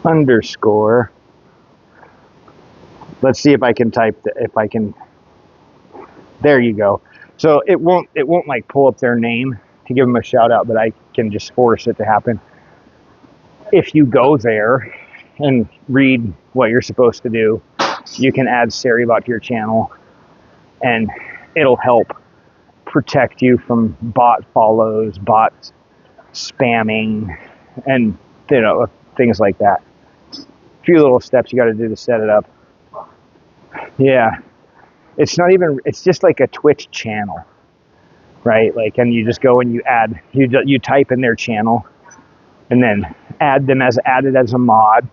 Underscore. Let's see if I can type if I can. There you go. So it won't like pull up their name to give them a shout out, but I can just force it to happen. If you go there and read what you're supposed to do, you can add Saribot to your channel, and it'll help protect you from bot follows, bot spamming, and things like that. A few little steps you got to do to set it up. Yeah, it's not even. It's just like a Twitch channel, right? Like, and you just go and you add. You type in their channel, and then add them as added as a mod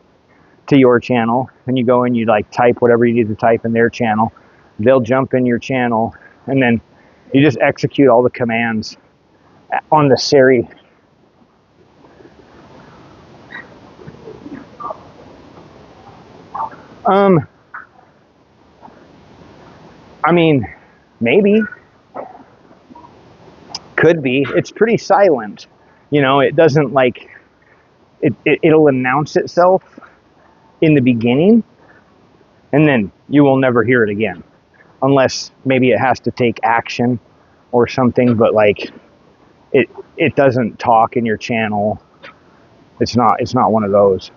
to your channel. And you go and you like type whatever you need to type in their channel. They'll jump in your channel, and then you just execute all the commands on the Siri. I mean, maybe. Could be. It's pretty silent. It doesn't like it'll announce itself in the beginning, and then you will never hear it again, unless maybe it has to take action or something. But like it doesn't talk in your channel. It's not one of those.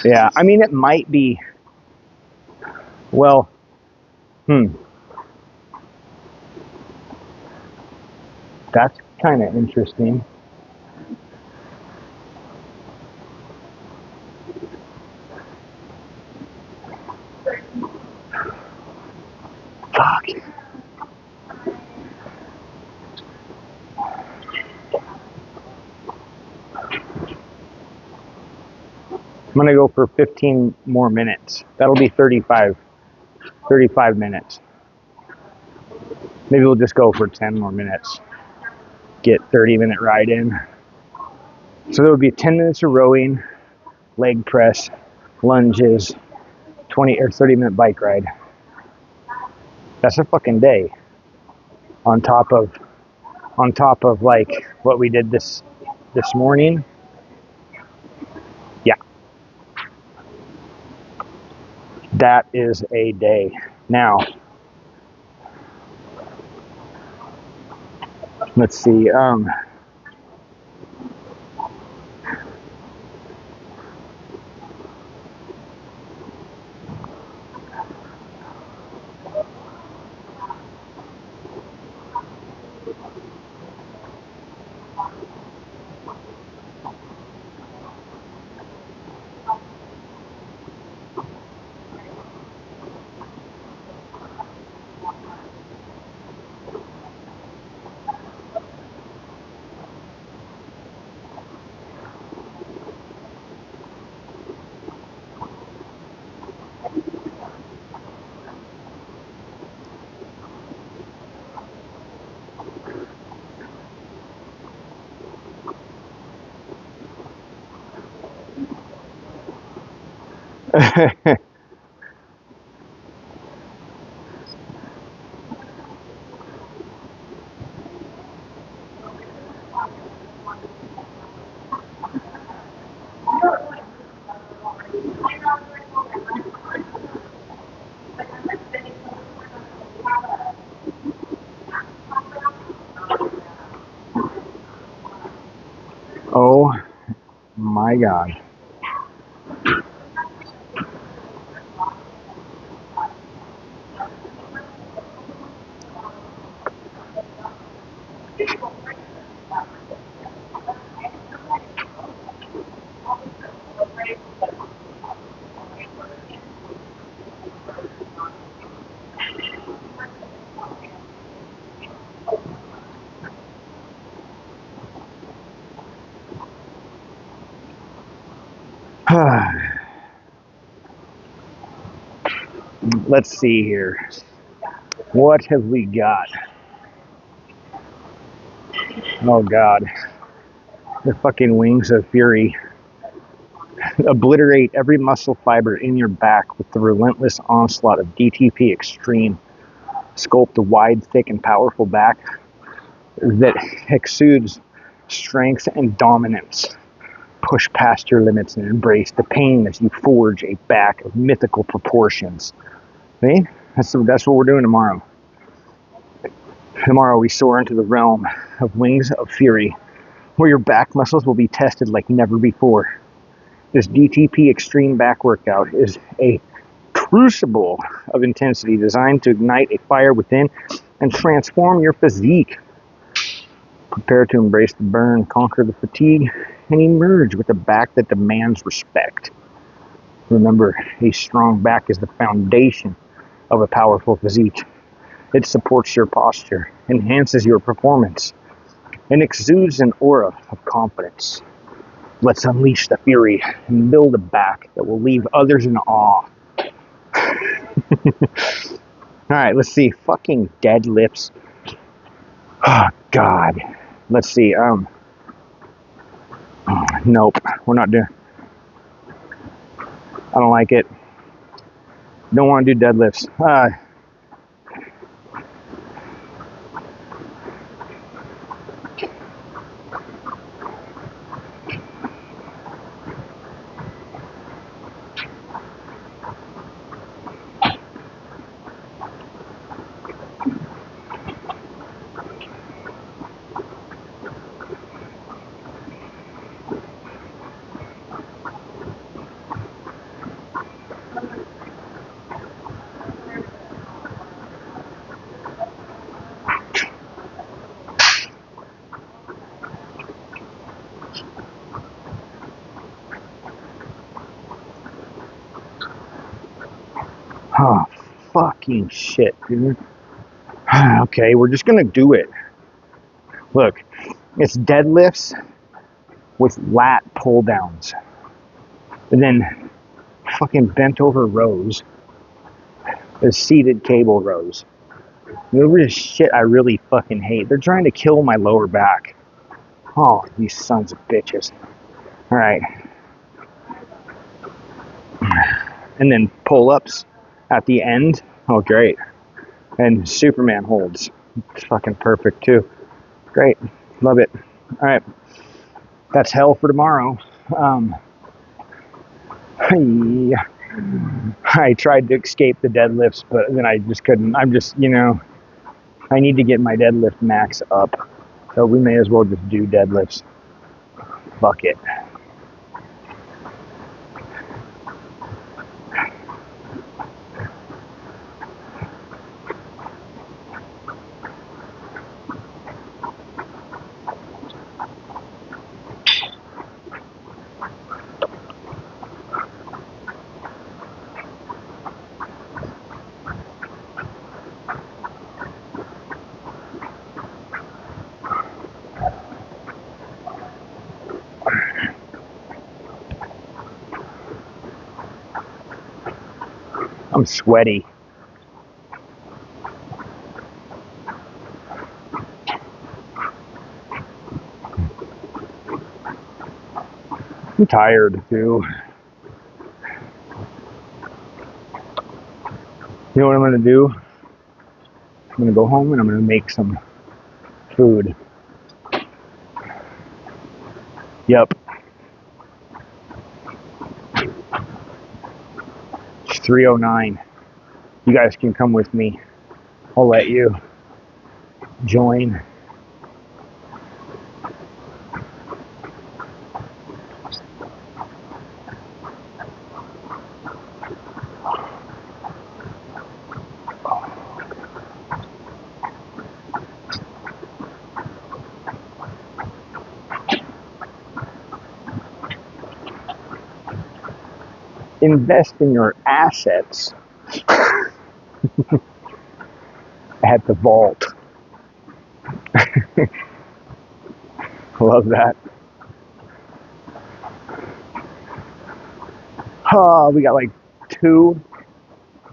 Yeah, I mean, it might be. Well, that's kind of interesting. Fuck. I'm gonna go for 15 more minutes. That'll be 35 minutes. Maybe we'll just go for 10 more minutes. Get 30-minute ride in. So there would be 10 minutes of rowing, leg press, lunges, 20 or 30-minute bike ride. That's a fucking day. On top of like what we did this morning. Yeah. That is a day. Now, let's see. Oh my God. Let's see here. What have we got? Oh God. The fucking wings of fury. Obliterate every muscle fiber in your back with the relentless onslaught of DTP Extreme. Sculpt a wide, thick, and powerful back that exudes strength and dominance. Push past your limits and embrace the pain as you forge a back of mythical proportions. See? That's what we're doing tomorrow. Tomorrow we soar into the realm of wings of fury, where your back muscles will be tested like never before. This DTP Extreme back workout is a crucible of intensity designed to ignite a fire within and transform your physique. Prepare to embrace the burn, conquer the fatigue, and emerge with a back that demands respect. Remember, a strong back is the foundation of a powerful physique. It supports your posture, enhances your performance, and exudes an aura of confidence. Let's unleash the fury and build a back that will leave others in awe. Alright, let's see. Fucking deadlifts. Oh, God. Let's see. Nope. We're not doing... I don't like it. Don't want to do deadlifts. Oh, fucking shit, dude. Okay, we're just gonna do it. Look, it's deadlifts with lat pull downs. And then fucking bent over rows. There's seated cable rows. This is shit I really fucking hate. They're trying to kill my lower back. Oh, these sons of bitches. Alright. And then pull-ups at the end. Oh, great. And Superman holds. It's fucking perfect, too. Great. Love it. Alright. That's hell for tomorrow. I tried to escape the deadlifts, but then I just couldn't. I'm just, I need to get my deadlift max up. So we may as well just do deadlifts. Fuck it. I'm sweaty. I'm tired too. You know what I'm gonna do? I'm gonna go home and I'm gonna make some food. Yep. It's 3:09. You guys can come with me. I'll let you join. Invest in your assets at the vault. Love that. Oh, we got like 2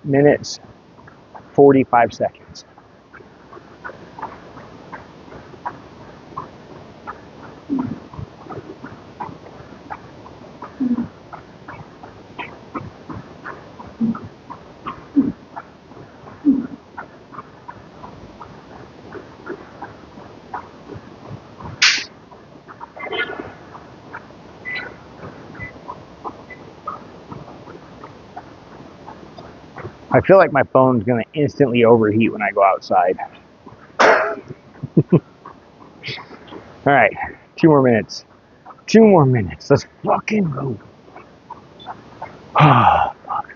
minutes, 45 seconds. I feel like my phone's going to instantly overheat when I go outside. All right, 2 more minutes. 2 more minutes. Let's fucking go. Oh, fuck.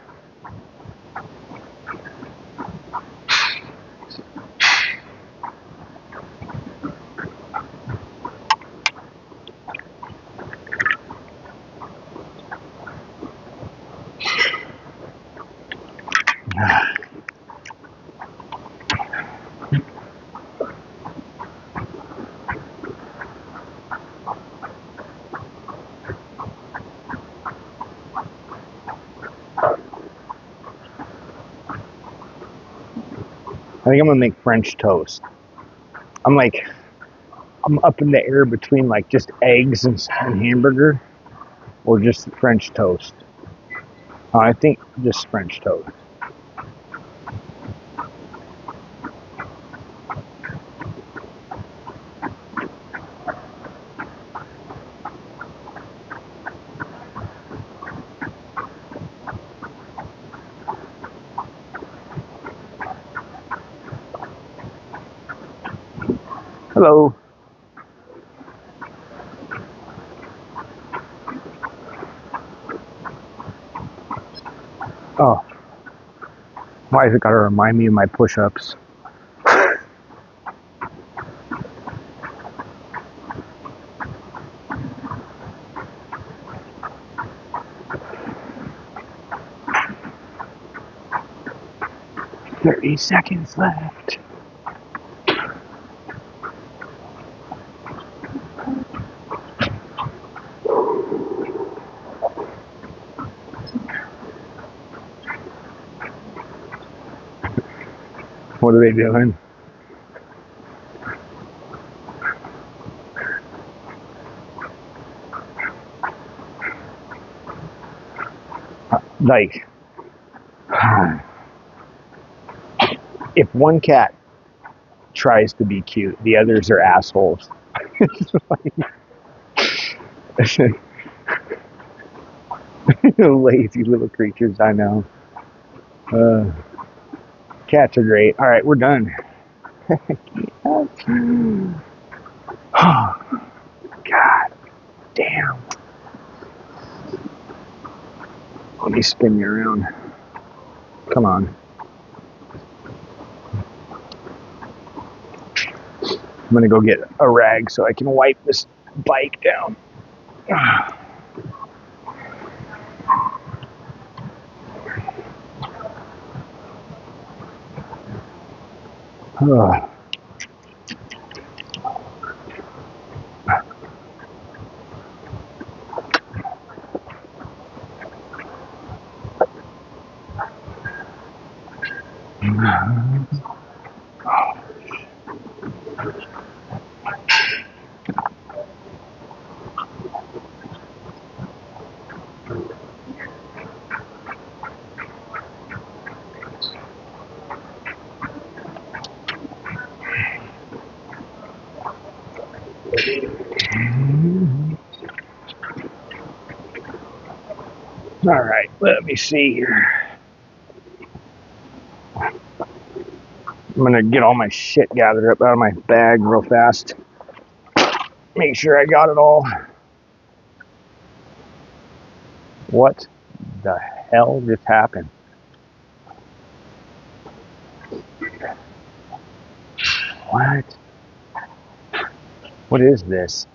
I think I'm gonna make French toast. I'm up in the air between like just eggs and hamburger or just French toast. I think just French toast. Hello. Oh, why has it got to remind me of my push-ups? "30 seconds left." What are they doing? Like, if one cat tries to be cute, the others are assholes. Lazy little creatures, I know. Cats are great. All right, we're done. God damn. Let me spin you around. Come on. I'm gonna go get a rag so I can wipe this bike down. All right, let me see here. I'm gonna get all my shit gathered up out of my bag real fast. Make sure I got it all. What the hell just happened? What? What is this?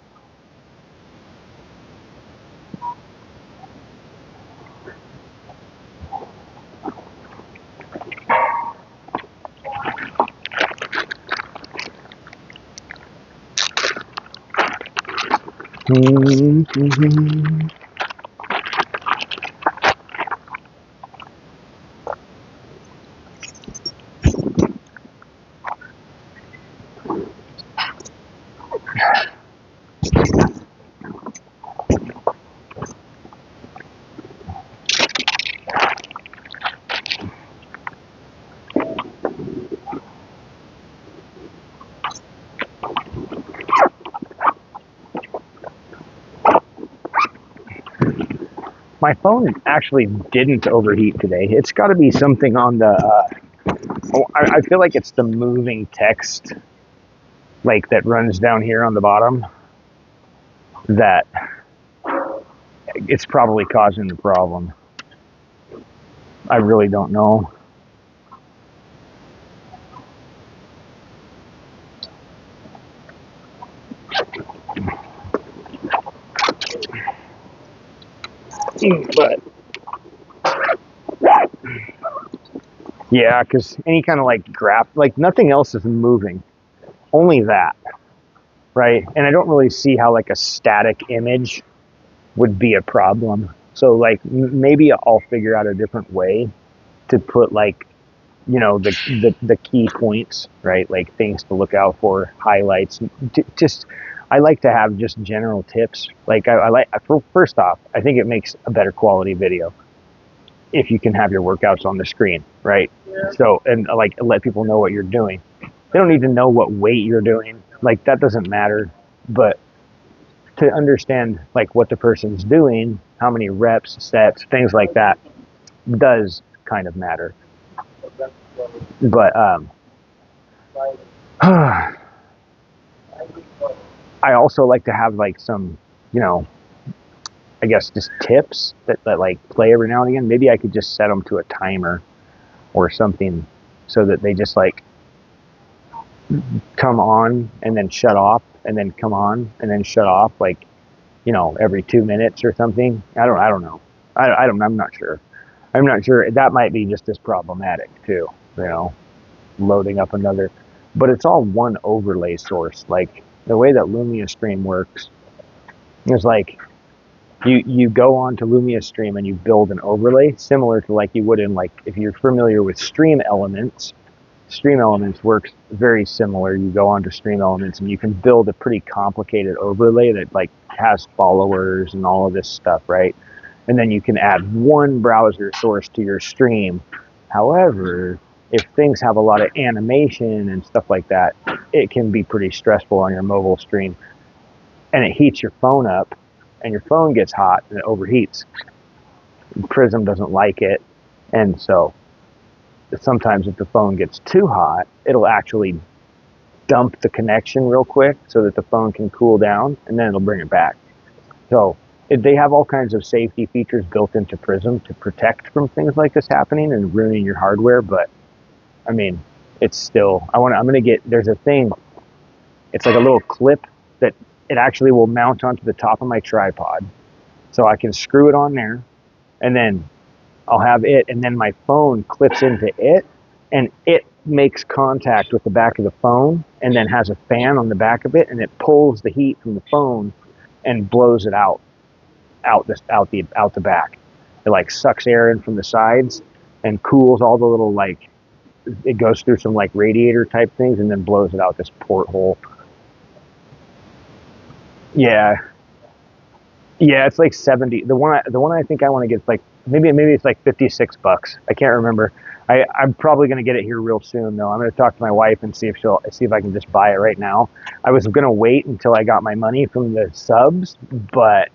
My phone actually didn't overheat today. It's got to be something on the. I feel like it's the moving text, like that runs down here on the bottom. That it's probably causing the problem. I really don't know. But yeah, because any kind of like graph, like nothing else is moving, only that, right? And I don't really see how like a static image would be a problem. So like maybe I'll figure out a different way to put like, you know, the key points, right? Like things to look out for, highlights. Just I like to have just general tips. Like I like, first off, I think it makes a better quality video if you can have your workouts on the screen, right? Yeah. So, and like let people know what you're doing. They don't need to know what weight you're doing. Like that doesn't matter, but to understand like what the person's doing, how many reps, sets, things like that does kind of matter. But I also like to have like some, you know, I guess just tips that like play every now and again. Maybe I could just set them to a timer or something so that they just like come on and then shut off and then come on and then shut off, like, you know, every 2 minutes or something. I don't know. I'm not sure. I'm not sure. That might be just as problematic too, you know, loading up another, but it's all one overlay source. Like the way that Lumia Stream works is like you go on to Lumia Stream and you build an overlay similar to like you would in, like, if you're familiar with Stream Elements. Stream Elements works very similar. You go onto Stream Elements and you can build a pretty complicated overlay that like has followers and all of this stuff, right? And then you can add one browser source to your stream. However, if things have a lot of animation and stuff like that, it can be pretty stressful on your mobile stream. And it heats your phone up, and your phone gets hot and it overheats. Prism doesn't like it, and so sometimes if the phone gets too hot, it'll actually dump the connection real quick so that the phone can cool down, and then it'll bring it back. So they have all kinds of safety features built into Prism to protect from things like this happening and ruining your hardware. But I mean, it's still, I'm going to get, there's a thing, it's like a little clip that it actually will mount onto the top of my tripod. So I can screw it on there, and then I'll have it, and then my phone clips into it, and it makes contact with the back of the phone, and then has a fan on the back of it, and it pulls the heat from the phone and blows it out the back. It like sucks air in from the sides and cools all the little, like, it goes through some like radiator type things and then blows it out this porthole. Yeah, it's like 70. The one I think I want to get is like maybe it's like $56. I can't remember. I'm probably going to get it here real soon though. I'm going to talk to my wife and see if I can just buy it right now. I was going to wait until I got my money from the subs, but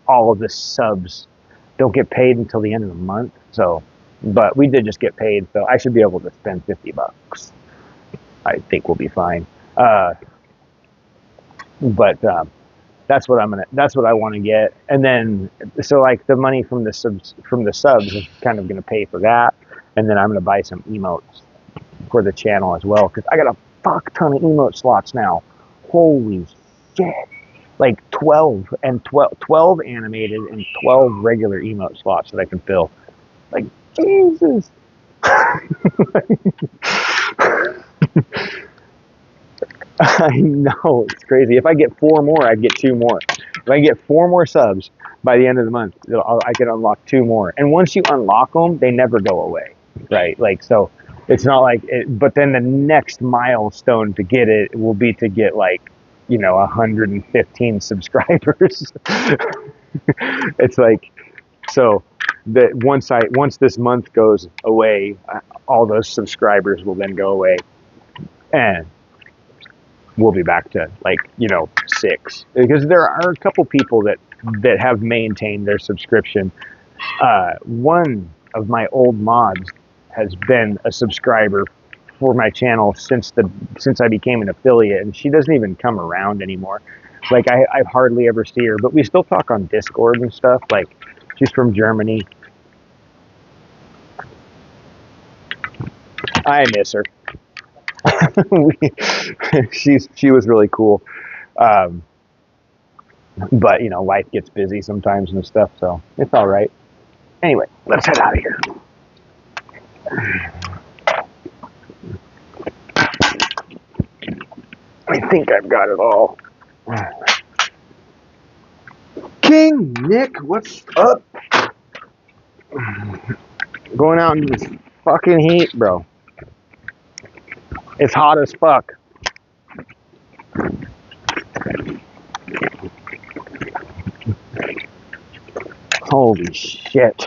all of the subs don't get paid until the end of the month. So, but we did just get paid, so I should be able to spend $50. I think we'll be fine. But that's what I want to get. And then, so like the money from the subs is kind of going to pay for that. And then I'm going to buy some emotes for the channel as well, because I got a fuck ton of emote slots now. Holy shit. Like 12 animated and 12 regular emote slots that I can fill. Like, Jesus. I know, it's crazy. If I get 4 more, I'd get 2 more. If I get 4 more subs by the end of the month, I can unlock 2 more. And once you unlock them, they never go away, right? Like, so it's not like it, but then the next milestone to get it will be to get, like, you know, 115 subscribers. It's like, so that once this month goes away, all those subscribers will then go away, and we'll be back to, like, you know, 6, because there are a couple people that have maintained their subscription One of my old mods has been a subscriber for my channel since I became an affiliate, and she doesn't even come around anymore. Like I hardly ever see her, but we still talk on Discord and stuff. Like she's from Germany. I miss her. She was really cool. Um, but you know, life gets busy sometimes and stuff, so it's all right. Anyway, let's head out of here. I think I've got it all. King Nick, what's up? Going out into this fucking heat, bro. It's hot as fuck. Holy shit.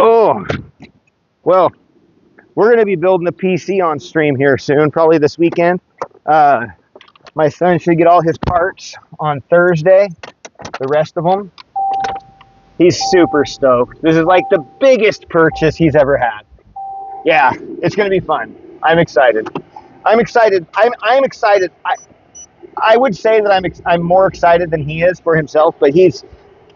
Oh, well, we're going to be building a PC on stream here soon, probably this weekend. My son should get all his parts on Thursday, the rest of them. He's super stoked. This is like the biggest purchase he's ever had. Yeah, it's going to be fun. I'm excited. I'm excited. I'm excited. I would say that I'm more excited than he is for himself, but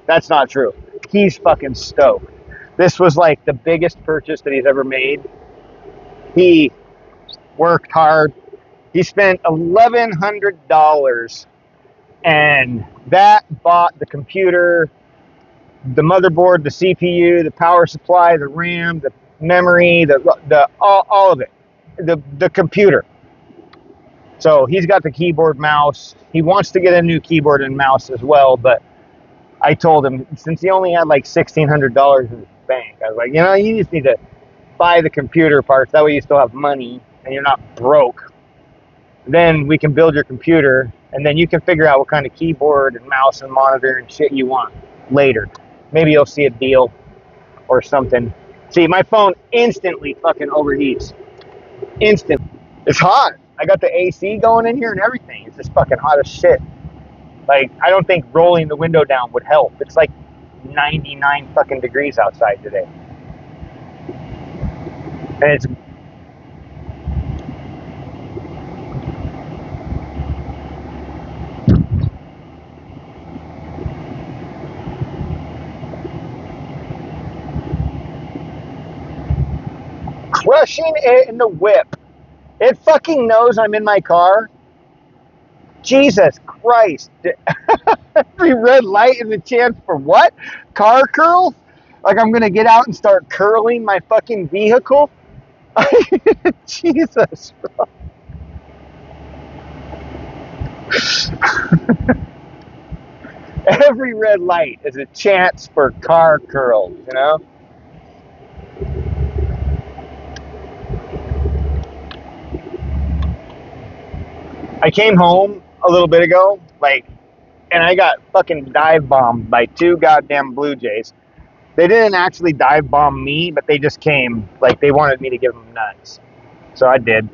that's not true. He's fucking stoked. This was like the biggest purchase that he's ever made. He worked hard. He spent $1,100, and that bought the computer, the motherboard, the CPU, the power supply, the RAM, the memory, the all of it, the computer. So he's got the keyboard, mouse. He wants to get a new keyboard and mouse as well, but I told him, since he only had like $1,600 in his bank, I was like, you just need to buy the computer parts. That way you still have money and you're not broke. Then we can build your computer, and then you can figure out what kind of keyboard and mouse and monitor and shit you want later. Maybe you'll see a deal or something. See, my phone instantly fucking overheats. Instant. It's hot. I got the AC going in here and everything. It's just fucking hot as shit. Like, I don't think rolling the window down would help. It's like 99 fucking degrees outside today. And it's crushing it in the whip. It fucking knows I'm in my car. Jesus Christ. Every red light is a chance for what? Car curls? Like I'm going to get out and start curling my fucking vehicle? Jesus. Every red light is a chance for car curls, you know? I came home a little bit ago, and I got fucking dive bombed by 2 goddamn Blue Jays. They didn't actually dive bomb me, but they just came, like they wanted me to give them nuts. So I did.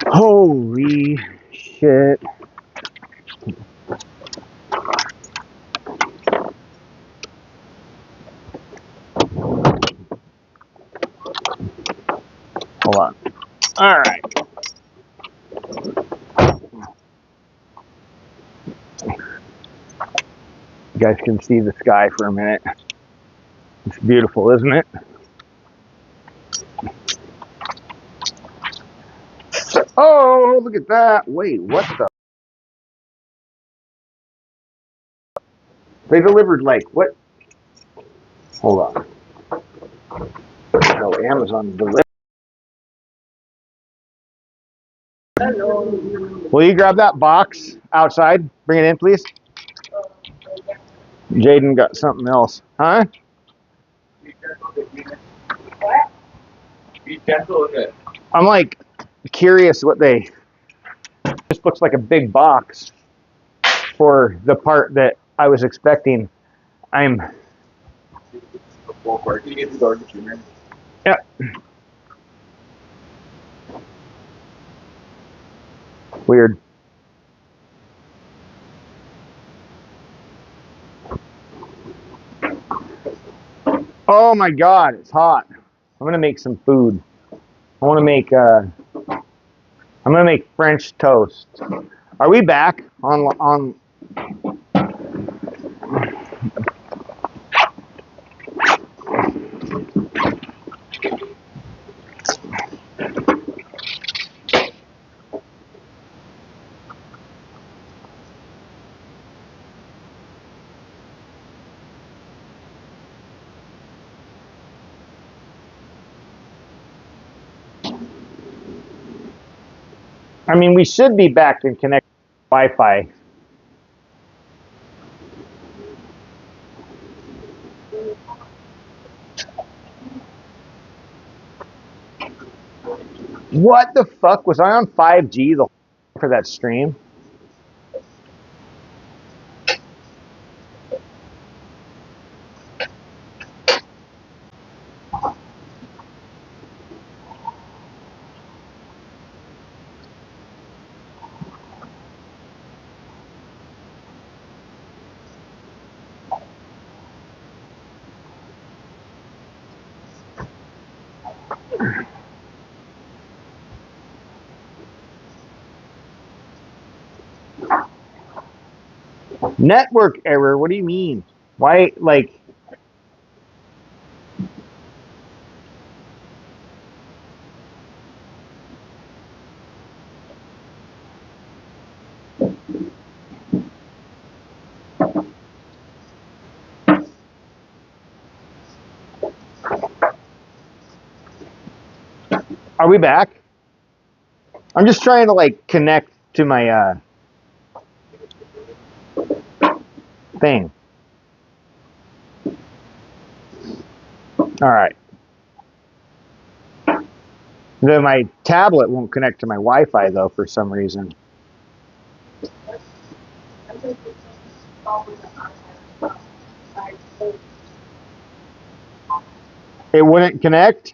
Holy shit. Hold on. All right. You guys can see the sky for a minute. It's beautiful, isn't it? Oh, look at that. Wait, what the? They delivered like what? Hold on. No, Amazon delivered. Will you grab that box outside? Bring it in, please. Jaden got something else. Huh? What? Be gentle with it. I'm like curious what they. Just looks like a big box for the part that I was expecting. I'm. Can you get the door to Yeah. Weird. Oh my God, it's hot. I'm gonna make some food. I want to make. I'm gonna make French toast. Are we back on? I mean, we should be back and connect Wi-Fi. What the fuck was I on 5G the whole for that stream? Network error. What do you mean? Why? Like, are we back? I'm just trying to like connect to my thing. All right. Then my tablet won't connect to my Wi-Fi though for some reason. It wouldn't connect.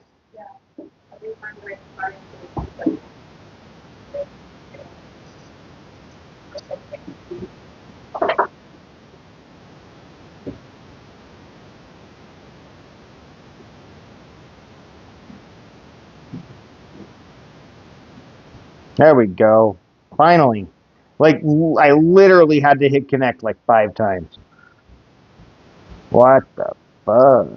There we go. Finally. Like I literally had to hit connect like 5 times. What the fuck?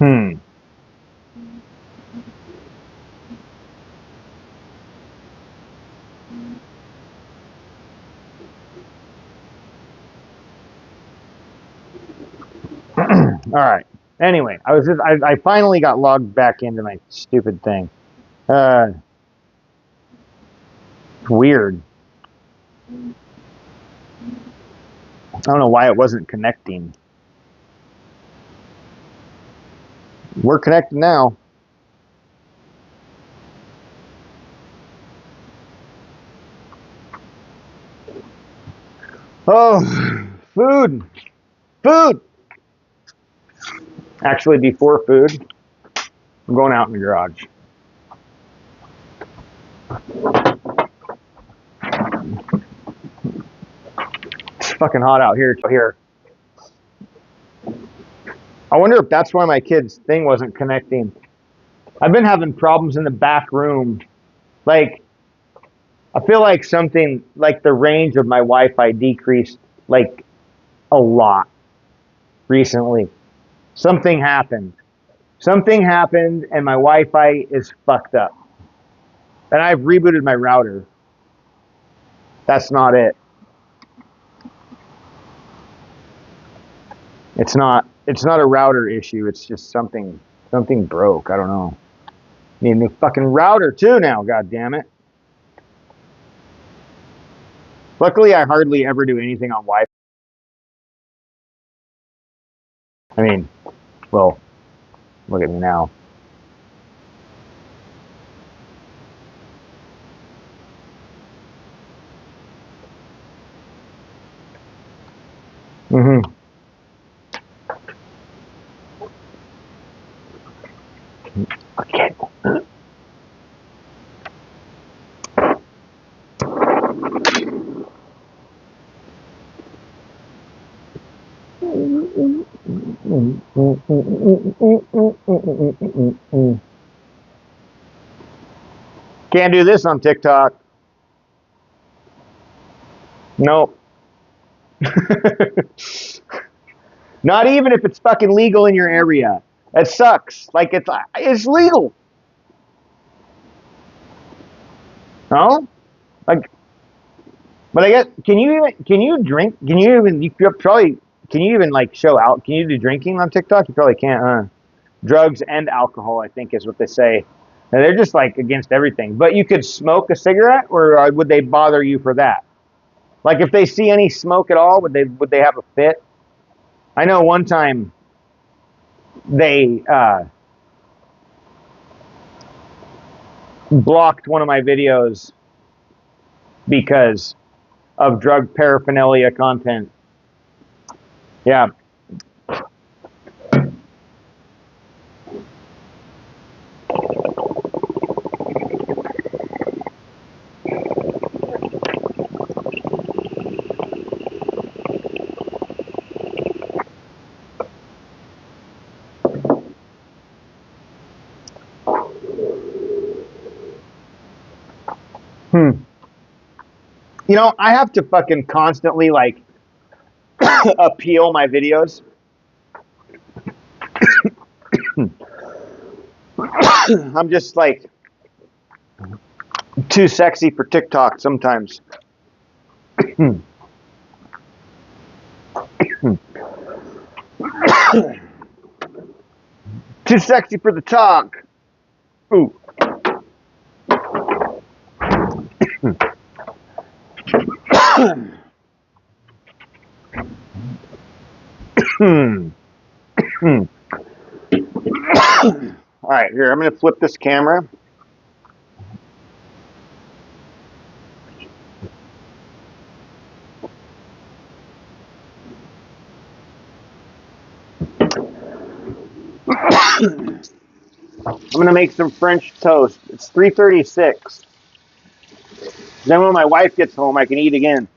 Hmm. All right. Anyway, I finally got logged back into my stupid thing. Uh, weird. don't know why it wasn't connecting. We're connected now. Oh, food. Food. Actually, before food, I'm going out in the garage. It's fucking hot out here. I wonder if that's why my kid's thing wasn't connecting. I've been having problems in the back room. Like, I feel like something, like the range of my Wi-Fi decreased, like, a lot recently. Something happened. Something happened and my Wi-Fi is fucked up. And I've rebooted my router. That's not it. It's not a router issue. It's just something broke. I don't know. Need a new fucking router too now, god damn it. Luckily I hardly ever do anything on Wi-Fi. I mean, well, look at me now. Mm-hmm. Okay. Can't do this on TikTok. Nope. Not even if it's fucking legal in your area. It sucks. Like it's legal. No? Like, but I guess can you drink? Can you even like show out? Can you do drinking on TikTok? You probably can't, huh? Drugs and alcohol, I think, is what they say. And they're just like against everything. But you could smoke a cigarette, or would they bother you for that? Like if they see any smoke at all, would they have a fit? I know one time they blocked one of my videos because of drug paraphernalia content. Yeah. You know, I have to fucking constantly like appeal my videos. I'm just like too sexy for TikTok sometimes. Too sexy for the talk. Ooh. All right, here, I'm going to flip this camera. I'm going to make some French toast. It's 3:36. Then when my wife gets home, I can eat again.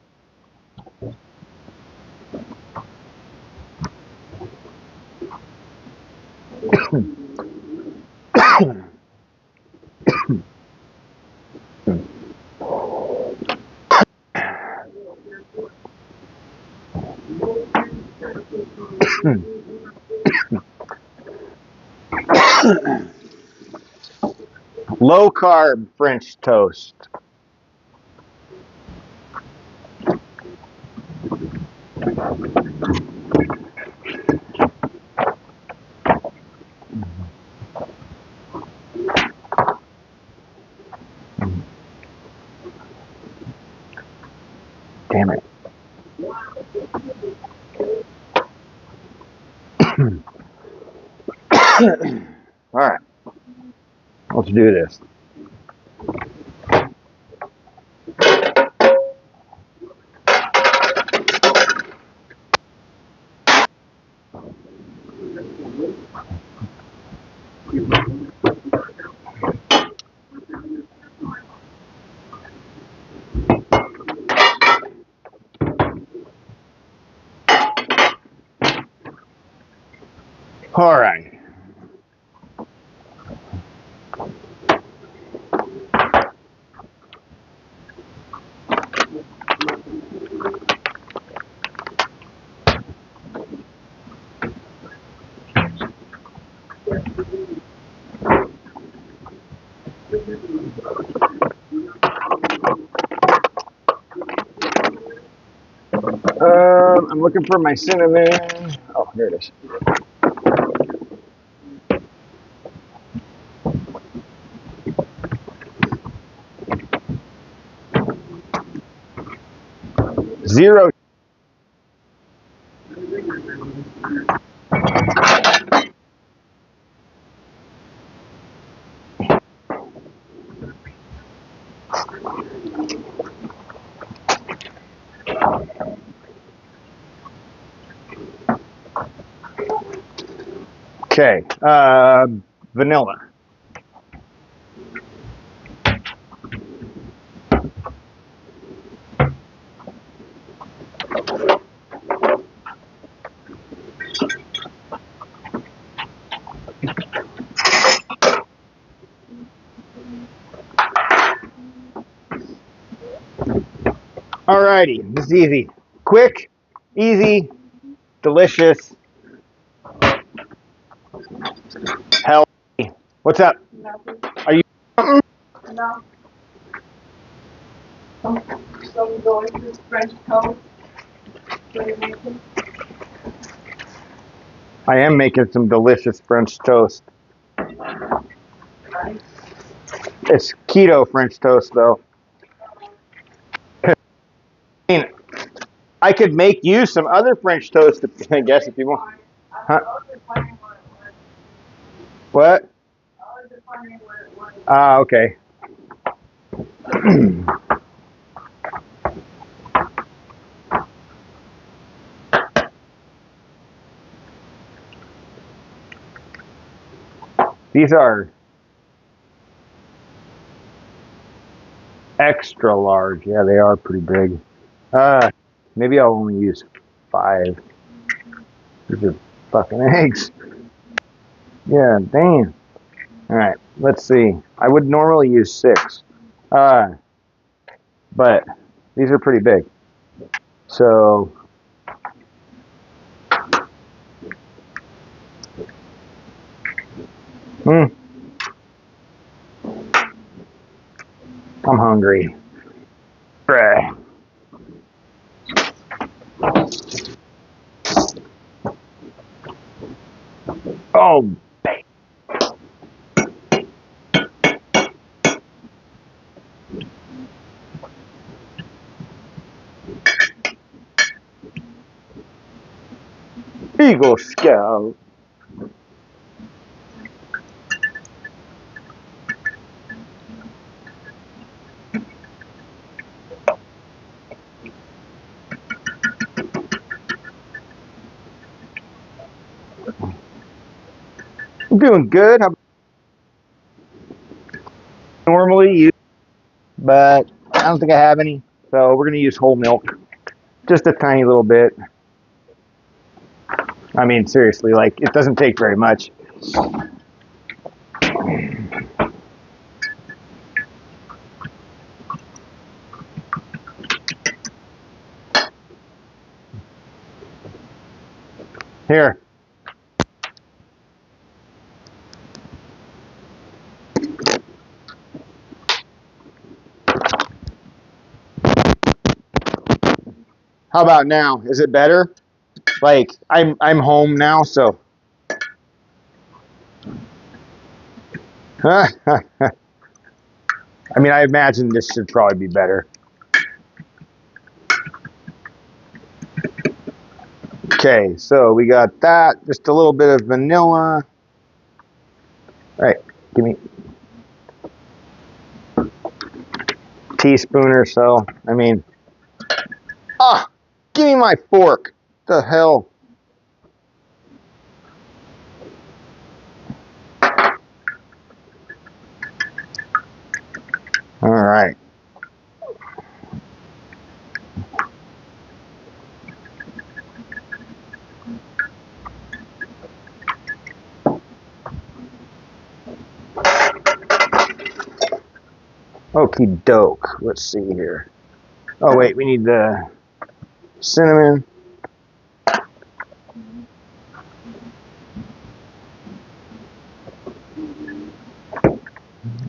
Low carb French toast. Damn it. All right, let's do this. All right. I'm looking for my cinnamon. Oh, here it is. Zero. Okay. Vanilla. Alrighty, this is easy. Quick, easy, delicious, healthy. What's up? Are you? No. Some delicious French toast. What are you making? I am making some delicious French toast. Nice. It's keto French toast, though. I mean, I could make you some other French toast, I guess, if you want. Huh? What? Ah, okay. These are extra large. Yeah, they are pretty big. Maybe I'll only use 5. These are fucking eggs. Yeah, damn. All right, let's see. I would normally use 6, but these are pretty big. So, I'm hungry. Bruh. Oh, Eagle Scout. I'm doing good. I normally use, but I don't think I have any. So we're gonna use whole milk, just a tiny little bit. I mean, seriously, like it doesn't take very much. Here. How about now? Is it better? Like I'm home now, so. I mean, I imagine this should probably be better. Okay, so we got that. Just a little bit of vanilla. All right, give me a teaspoon or so. I mean, give me my fork. The hell? All right. Okie doke. Let's see here. Oh, wait, we need the cinnamon.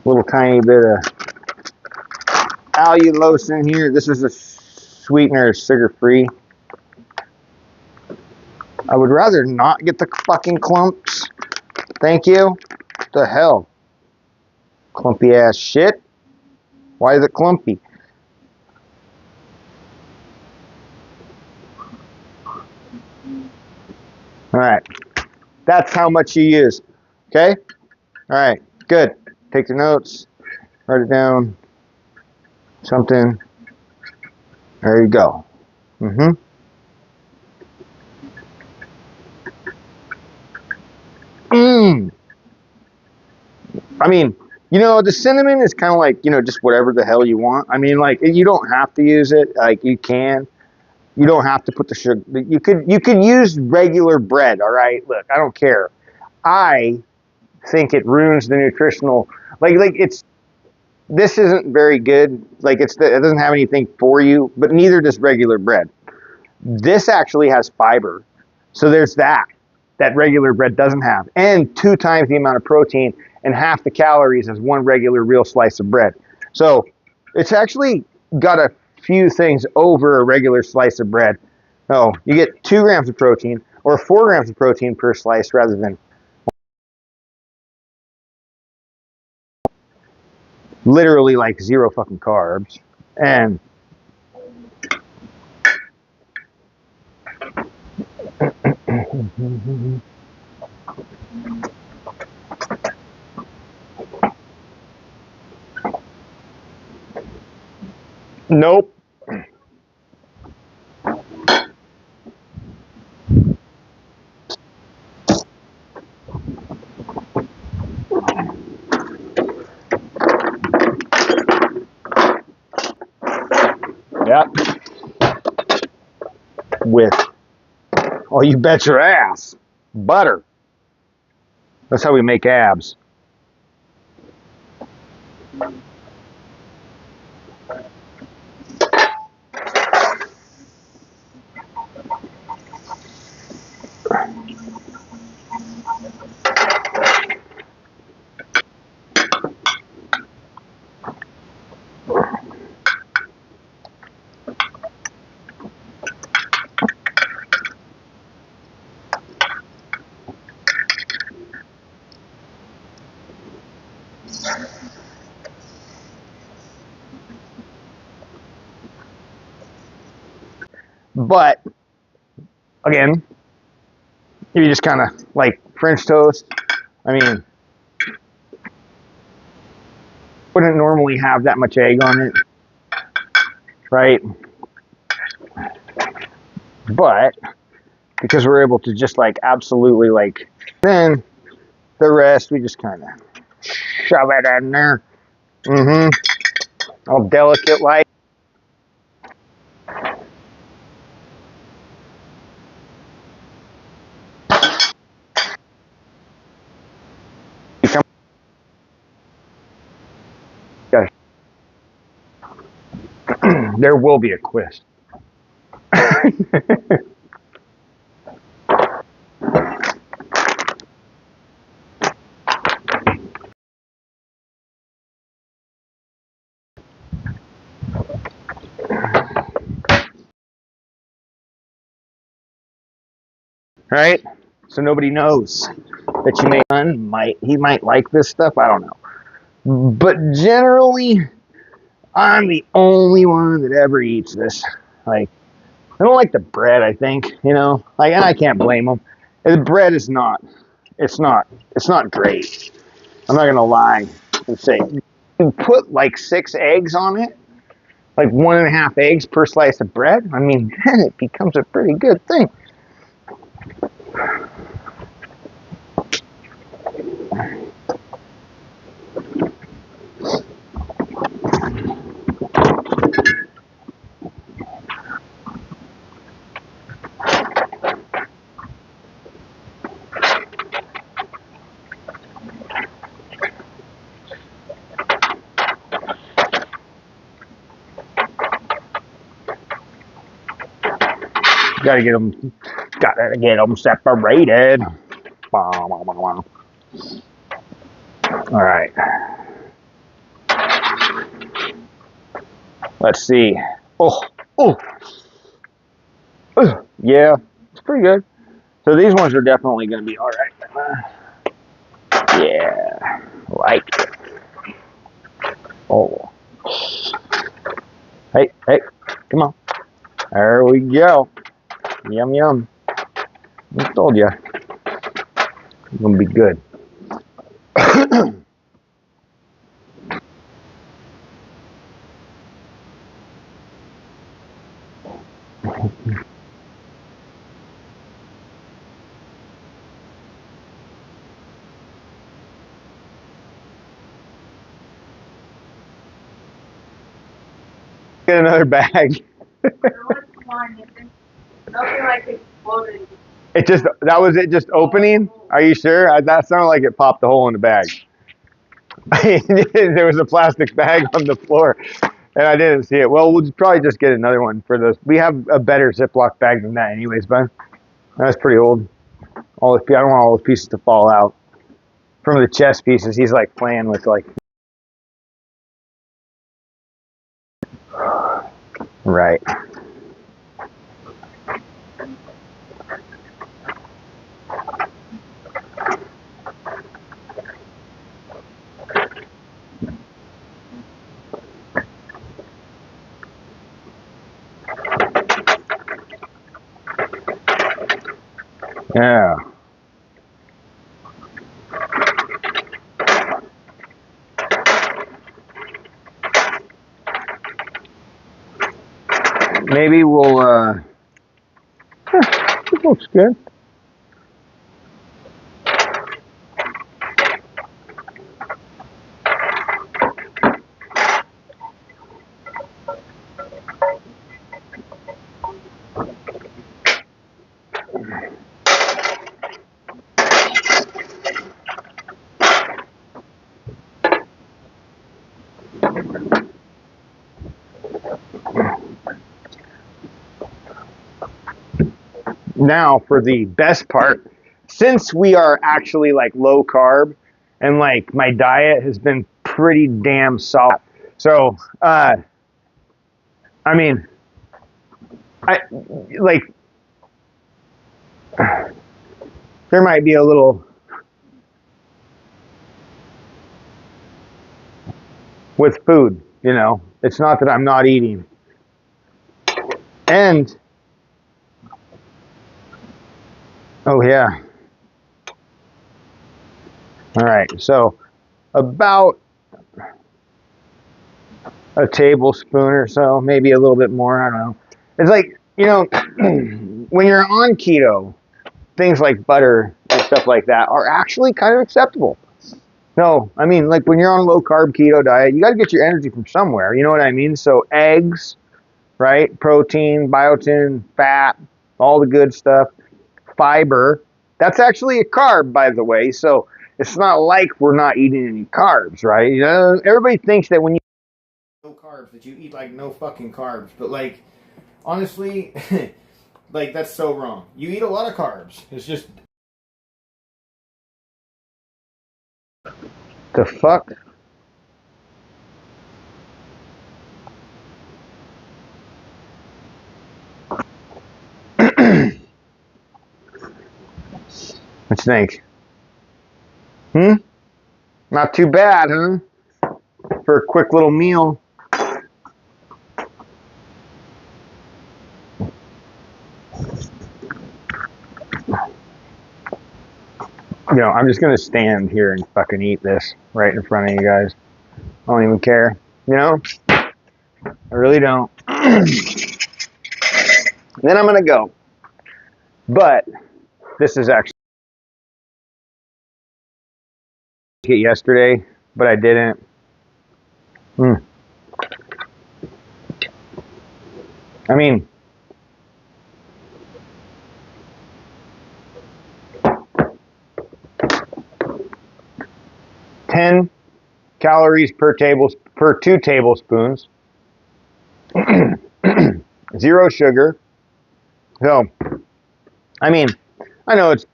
Little tiny bit of allulose in here. This is a sweetener, sugar-free. I would rather not get the fucking clumps. Thank you. What the hell? Clumpy ass shit. Why is it clumpy? Alright. That's how much you use. Okay? Alright. Good. Take the notes. Write it down. Something. There you go. I mean, you know, the cinnamon is kind of like, you know, just whatever the hell you want. I mean, like, you don't have to use it. Like, you can. You don't have to put the sugar. You could use regular bread. All right. Look, I don't care. I think it ruins the nutritional. Like it's. This isn't very good. Like it doesn't have anything for you, but neither does regular bread. This actually has fiber, so there's that regular bread doesn't have, and 2 times the amount of protein and half the calories as one regular real slice of bread. So it's actually got a few things over a regular slice of bread. Oh, you get 2 grams of protein or 4 grams of protein per slice rather than literally like 0 fucking carbs. And nope. Yep. With, oh, you bet your ass, butter. That's how we make abs. But again, if you just kind of like French toast, I mean, wouldn't normally have that much egg on it, right? But because we're able to just like absolutely like, then the rest we just kind of shove it in there. All delicate like. There will be a quiz. Right? So nobody knows that you he might like this stuff. I don't know. But generally, I'm the only one that ever eats this. Like, I don't like the bread, I think, you know? And I can't blame them. The bread is not, it's not great. I'm not gonna lie and say you put like 6 eggs on it, like 1.5 eggs per slice of bread. I mean, then it becomes a pretty good thing. Gotta get them separated. All right. Let's see. Oh, oh, yeah, it's pretty good. So these ones are definitely gonna be all right. Yeah, like it. Oh, hey, come on. There we go. Yum, yum. I told you. It's gonna be good. Get another bag. Nothing like exploded. It just, that was it just opening? Are you sure? That sounded like it popped a hole in the bag. There was a plastic bag on the floor and I didn't see it. Well, we'll probably just get another one for this. We have a better Ziploc bag than that anyways, bud. That's pretty old. I don't want all the pieces to fall out. From the chess pieces, he's like playing with like. Right. Yeah. Maybe we'll, it looks good. Now for the best part, since we are actually like low carb and like my diet has been pretty damn solid. So, I mean, I like, there might be a little with food, you know, it's not that I'm not eating. And, oh yeah. All right. So about a tablespoon or so, maybe a little bit more. I don't know. It's like, you know, when you're on keto, things like butter and stuff like that are actually kind of acceptable. No, I mean, like when you're on a low carb keto diet, you got to get your energy from somewhere. You know what I mean? So eggs, right? Protein, biotin, fat, all the good stuff. Fiber. That's actually a carb, by the way. So it's not like we're not eating any carbs, right? You know, everybody thinks that when you no carbs, that you eat like no fucking carbs, but like honestly, like that's so wrong. You eat a lot of carbs. It's just the fuck. What you think? Not too bad, huh? For a quick little meal. I'm just gonna stand here and fucking eat this right in front of you guys. I don't even care. I really don't. Then I'm gonna go. But this is actually yesterday, but I didn't. I mean, 10 calories per 2 tablespoons. 0 sugar. So, I mean, I know it's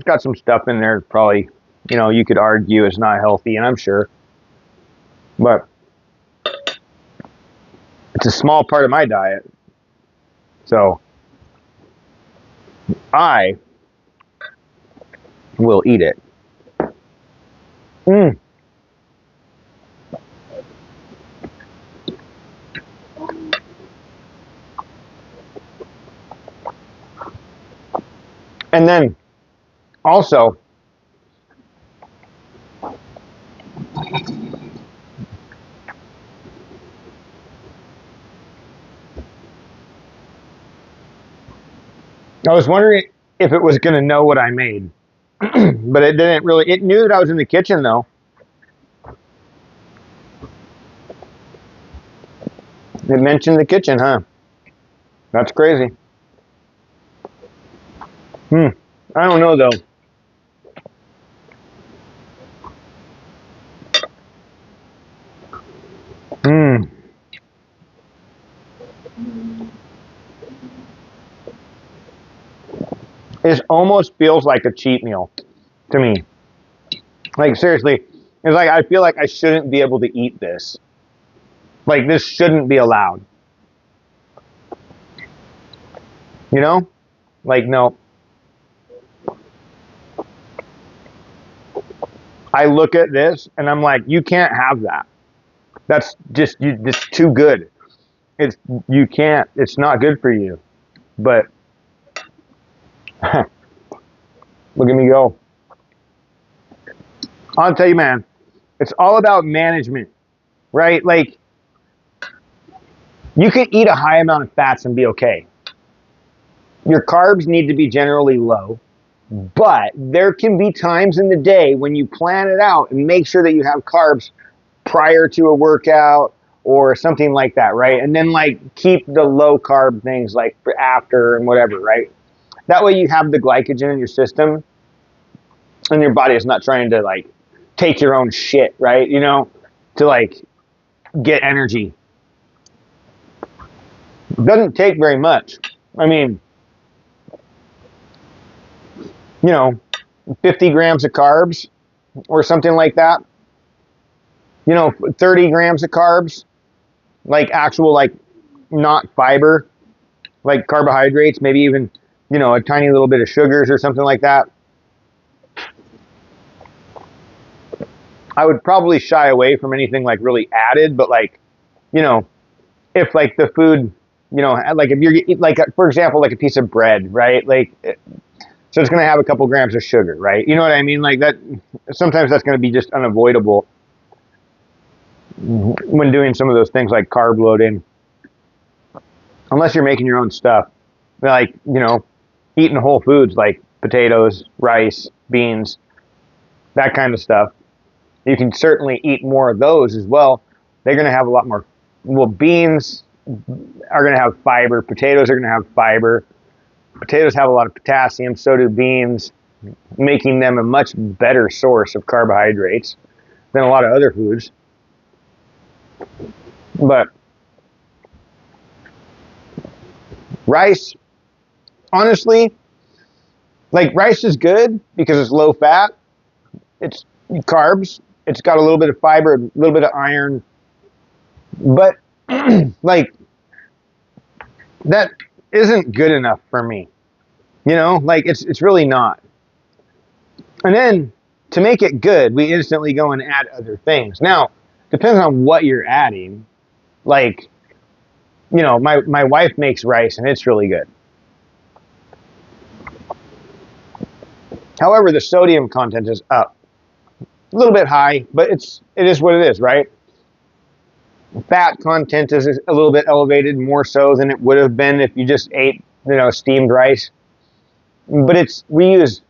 got some stuff in there probably, you could argue is not healthy, and I'm sure. But it's a small part of my diet. So, I will eat it. And then, also, I was wondering if it was going to know what I made. But it didn't really. It knew that I was in the kitchen, though. It mentioned the kitchen, huh? That's crazy. I don't know, though. It almost feels like a cheat meal to me. Like, seriously, it's like I feel like I shouldn't be able to eat this. Like, this shouldn't be allowed. Like, no. I look at this and I'm like, you can't have that. That's just it's too good. You can't. It's not good for you. But look at me go. I'll tell you, man, it's all about management, right? Like, you can eat a high amount of fats and be okay. Your carbs need to be generally low, but there can be times in the day when you plan it out and make sure that you have carbs prior to a workout or something like that, right? And then like keep the low carb things like for after and whatever, right? That way you have the glycogen in your system and your body is not trying to like take your own shit, right? To like get energy. It doesn't take very much. I mean, 50 grams of carbs or something like that. 30 grams of carbs, like actual, like not fiber, like carbohydrates, maybe even, a tiny little bit of sugars or something like that. I would probably shy away from anything like really added, but like, if like the food, like if you're like, for example, like a piece of bread, right? Like, so it's going to have a couple grams of sugar, right? You know what I mean? Like that, sometimes that's going to be just unavoidable when doing some of those things like carb loading, unless you're making your own stuff, like, eating whole foods like potatoes, rice, beans, that kind of stuff. You can certainly eat more of those as well. They're going to have a lot more. Well, beans are going to have fiber. Potatoes are going to have fiber. Potatoes have a lot of potassium, so do beans, making them a much better source of carbohydrates than a lot of other foods. But rice, honestly, like rice is good because it's low fat. It's carbs. It's got a little bit of fiber, a little bit of iron. But like that isn't good enough for me. Like it's really not. And then to make it good, we instantly go and add other things. Now, depends on what you're adding. Like, my wife makes rice and it's really good. However, the sodium content is up. A little bit high, but it is what it is, right? Fat content is a little bit elevated, more so than it would have been if you just ate, steamed rice. But we use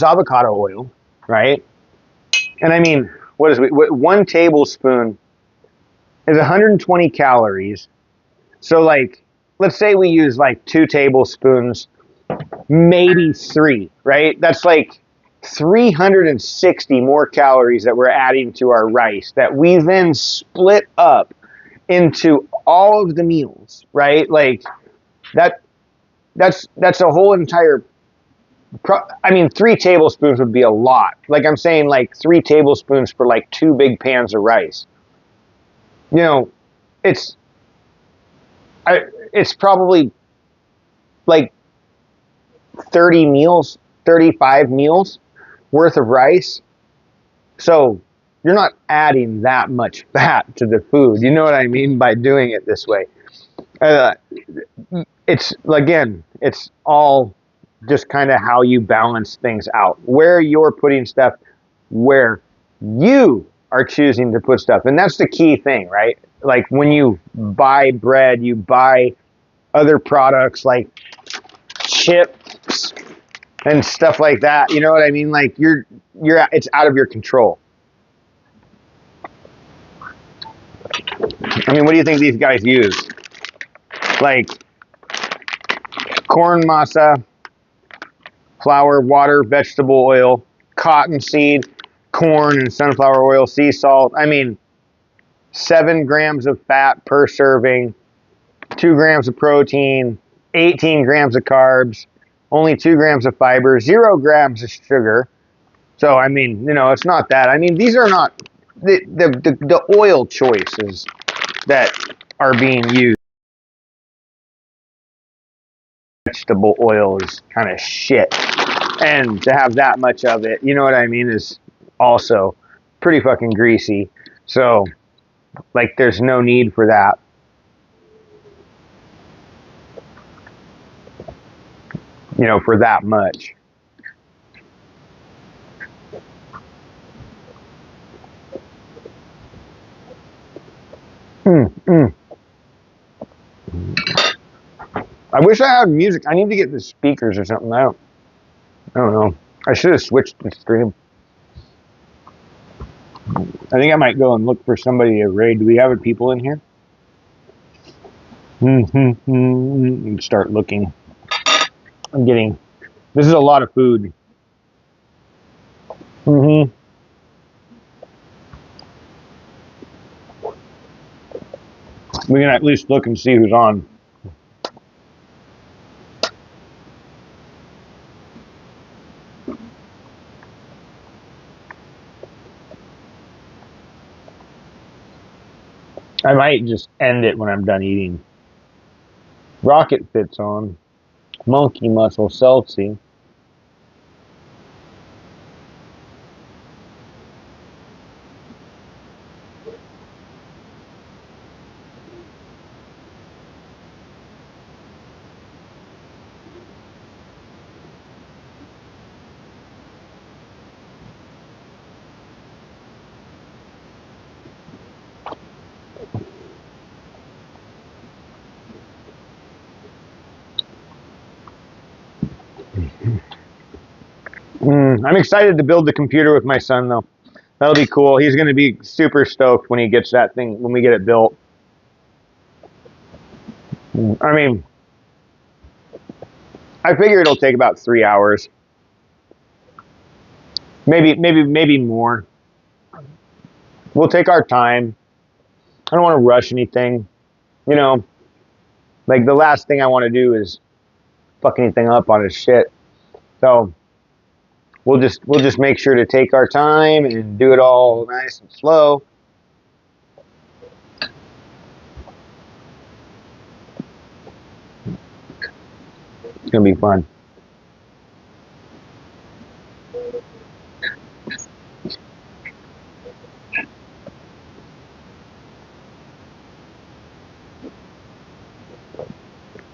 avocado oil, right? And I mean, what 1 tablespoon is 120 calories. So like, let's say we use like 2 tablespoons, maybe 3, right? That's like 360 more calories that we're adding to our rice that we then split up into all of the meals, right? Like that's a whole entire, 3 tablespoons would be a lot. Like I'm saying, like 3 tablespoons for like 2 big pans of rice. It's probably like 30 meals, 35 meals worth of rice. So you're not adding that much fat to the food. You know what I mean by doing it this way. It's all just kind of how you balance things out. Where you're putting stuff, where you are choosing to put stuff. And that's the key thing, right? Like when you buy bread, you buy other products like chips and stuff like that. You know what I mean? Like it's out of your control. I mean, what do you think these guys use? Like corn masa, flour, water, vegetable oil, cottonseed, corn and sunflower oil, sea salt. I mean, 7 grams of fat per serving, 2 grams of protein, 18 grams of carbs, only 2 grams of fiber, 0 grams of sugar. So, I mean, it's not that. I mean, these are not the oil choices that are being used. Vegetable oil is kind of shit. And to have that much of it, you know what I mean, is also pretty fucking greasy. So, like, there's no need for that. For that much. I wish I had music. I need to get the speakers or something. I don't know. I should have switched the stream. I think I might go and look for somebody to raid. Do we have people in here? Start looking. This is a lot of food. We can at least look and see who's on. I might just end it when I'm done eating. Rocket Fit's on. Monkey Muscle, Celsi. I'm excited to build the computer with my son, though. That'll be cool. He's going to be super stoked when he gets that thing, when we get it built. I mean, I figure it'll take about 3 hours. Maybe more. We'll take our time. I don't want to rush anything. Like the last thing I want to do is fuck anything up on his shit. So we'll just make sure to take our time and do it all nice and slow. It's gonna be fun.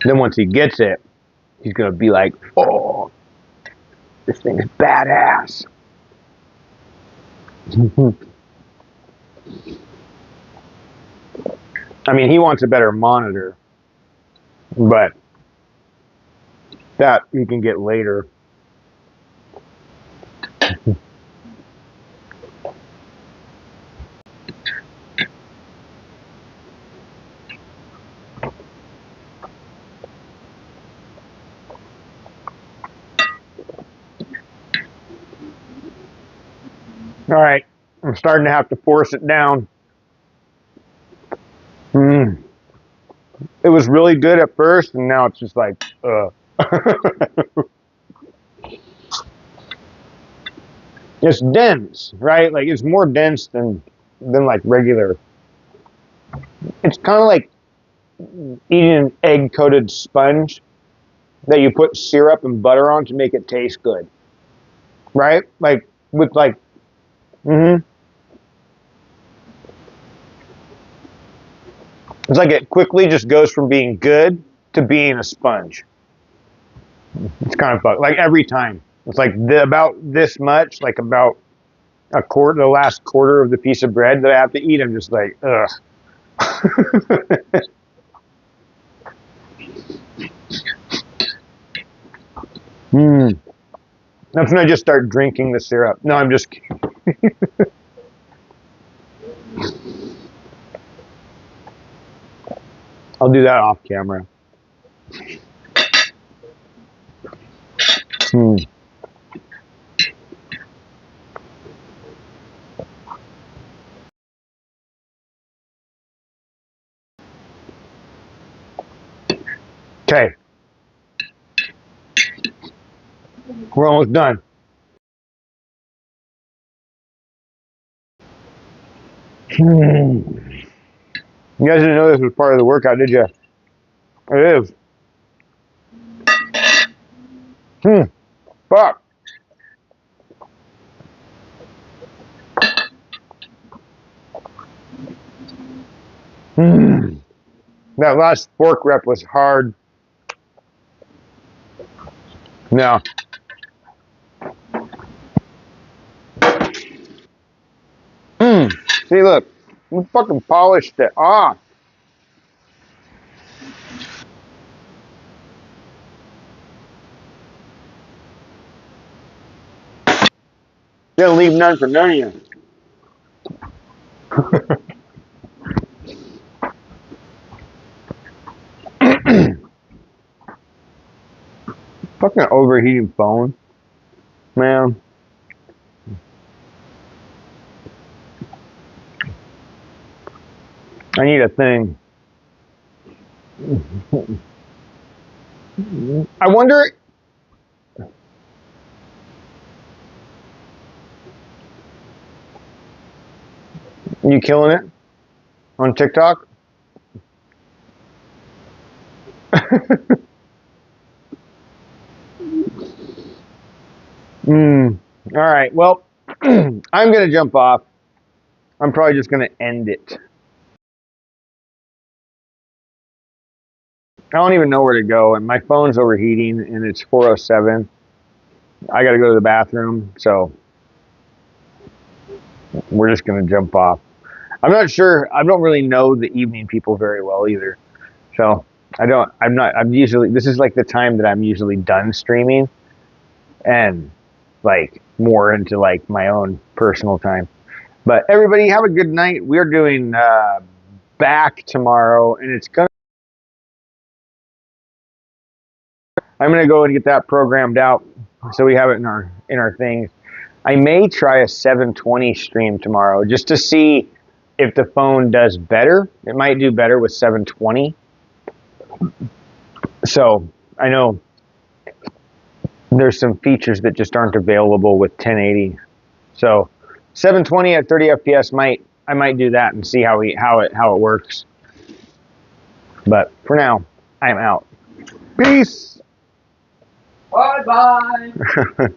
Then once he gets it, he's gonna be like, oh. This thing is badass. I mean, he wants a better monitor, but that you can get later. All right, I'm starting to have to force it down. It was really good at first, and now it's just like, It's dense, right? Like it's more dense than like regular. It's kind of like eating an egg-coated sponge that you put syrup and butter on to make it taste good, right? Like with like, It's like it quickly just goes from being good to being a sponge. It's kind of fun. Like every time, it's like about this much, like about a quarter, the last quarter of the piece of bread that I have to eat. I'm just like, ugh. That's when I just start drinking the syrup. No, I'm just kidding. I'll do that off camera. Okay. We're almost done. You guys didn't know this was part of the workout, did you? It is. Fuck. That last fork rep was hard. No. See, look. We fucking polished it off. Didn't leave none for none of you. Fucking overheating phone. Man. I need a thing. I wonder. You killing it on TikTok? All right. Well, I'm going to jump off. I'm probably just going to end it. I don't even know where to go, and my phone's overheating, and it's 4:07. I got to go to the bathroom, so we're just going to jump off. I'm not sure. I don't really know the evening people very well either. So I'm usually, this is like the time that I'm usually done streaming and like more into like my own personal time. But everybody have a good night. We're doing back tomorrow, and I'm gonna go and get that programmed out so we have it in our things. I may try a 720 stream tomorrow just to see if the phone does better. It might do better with 720. So I know there's some features that just aren't available with 1080. So 720 at 30 FPS I might do that and see how it works. But for now, I'm out. Peace. Bye bye.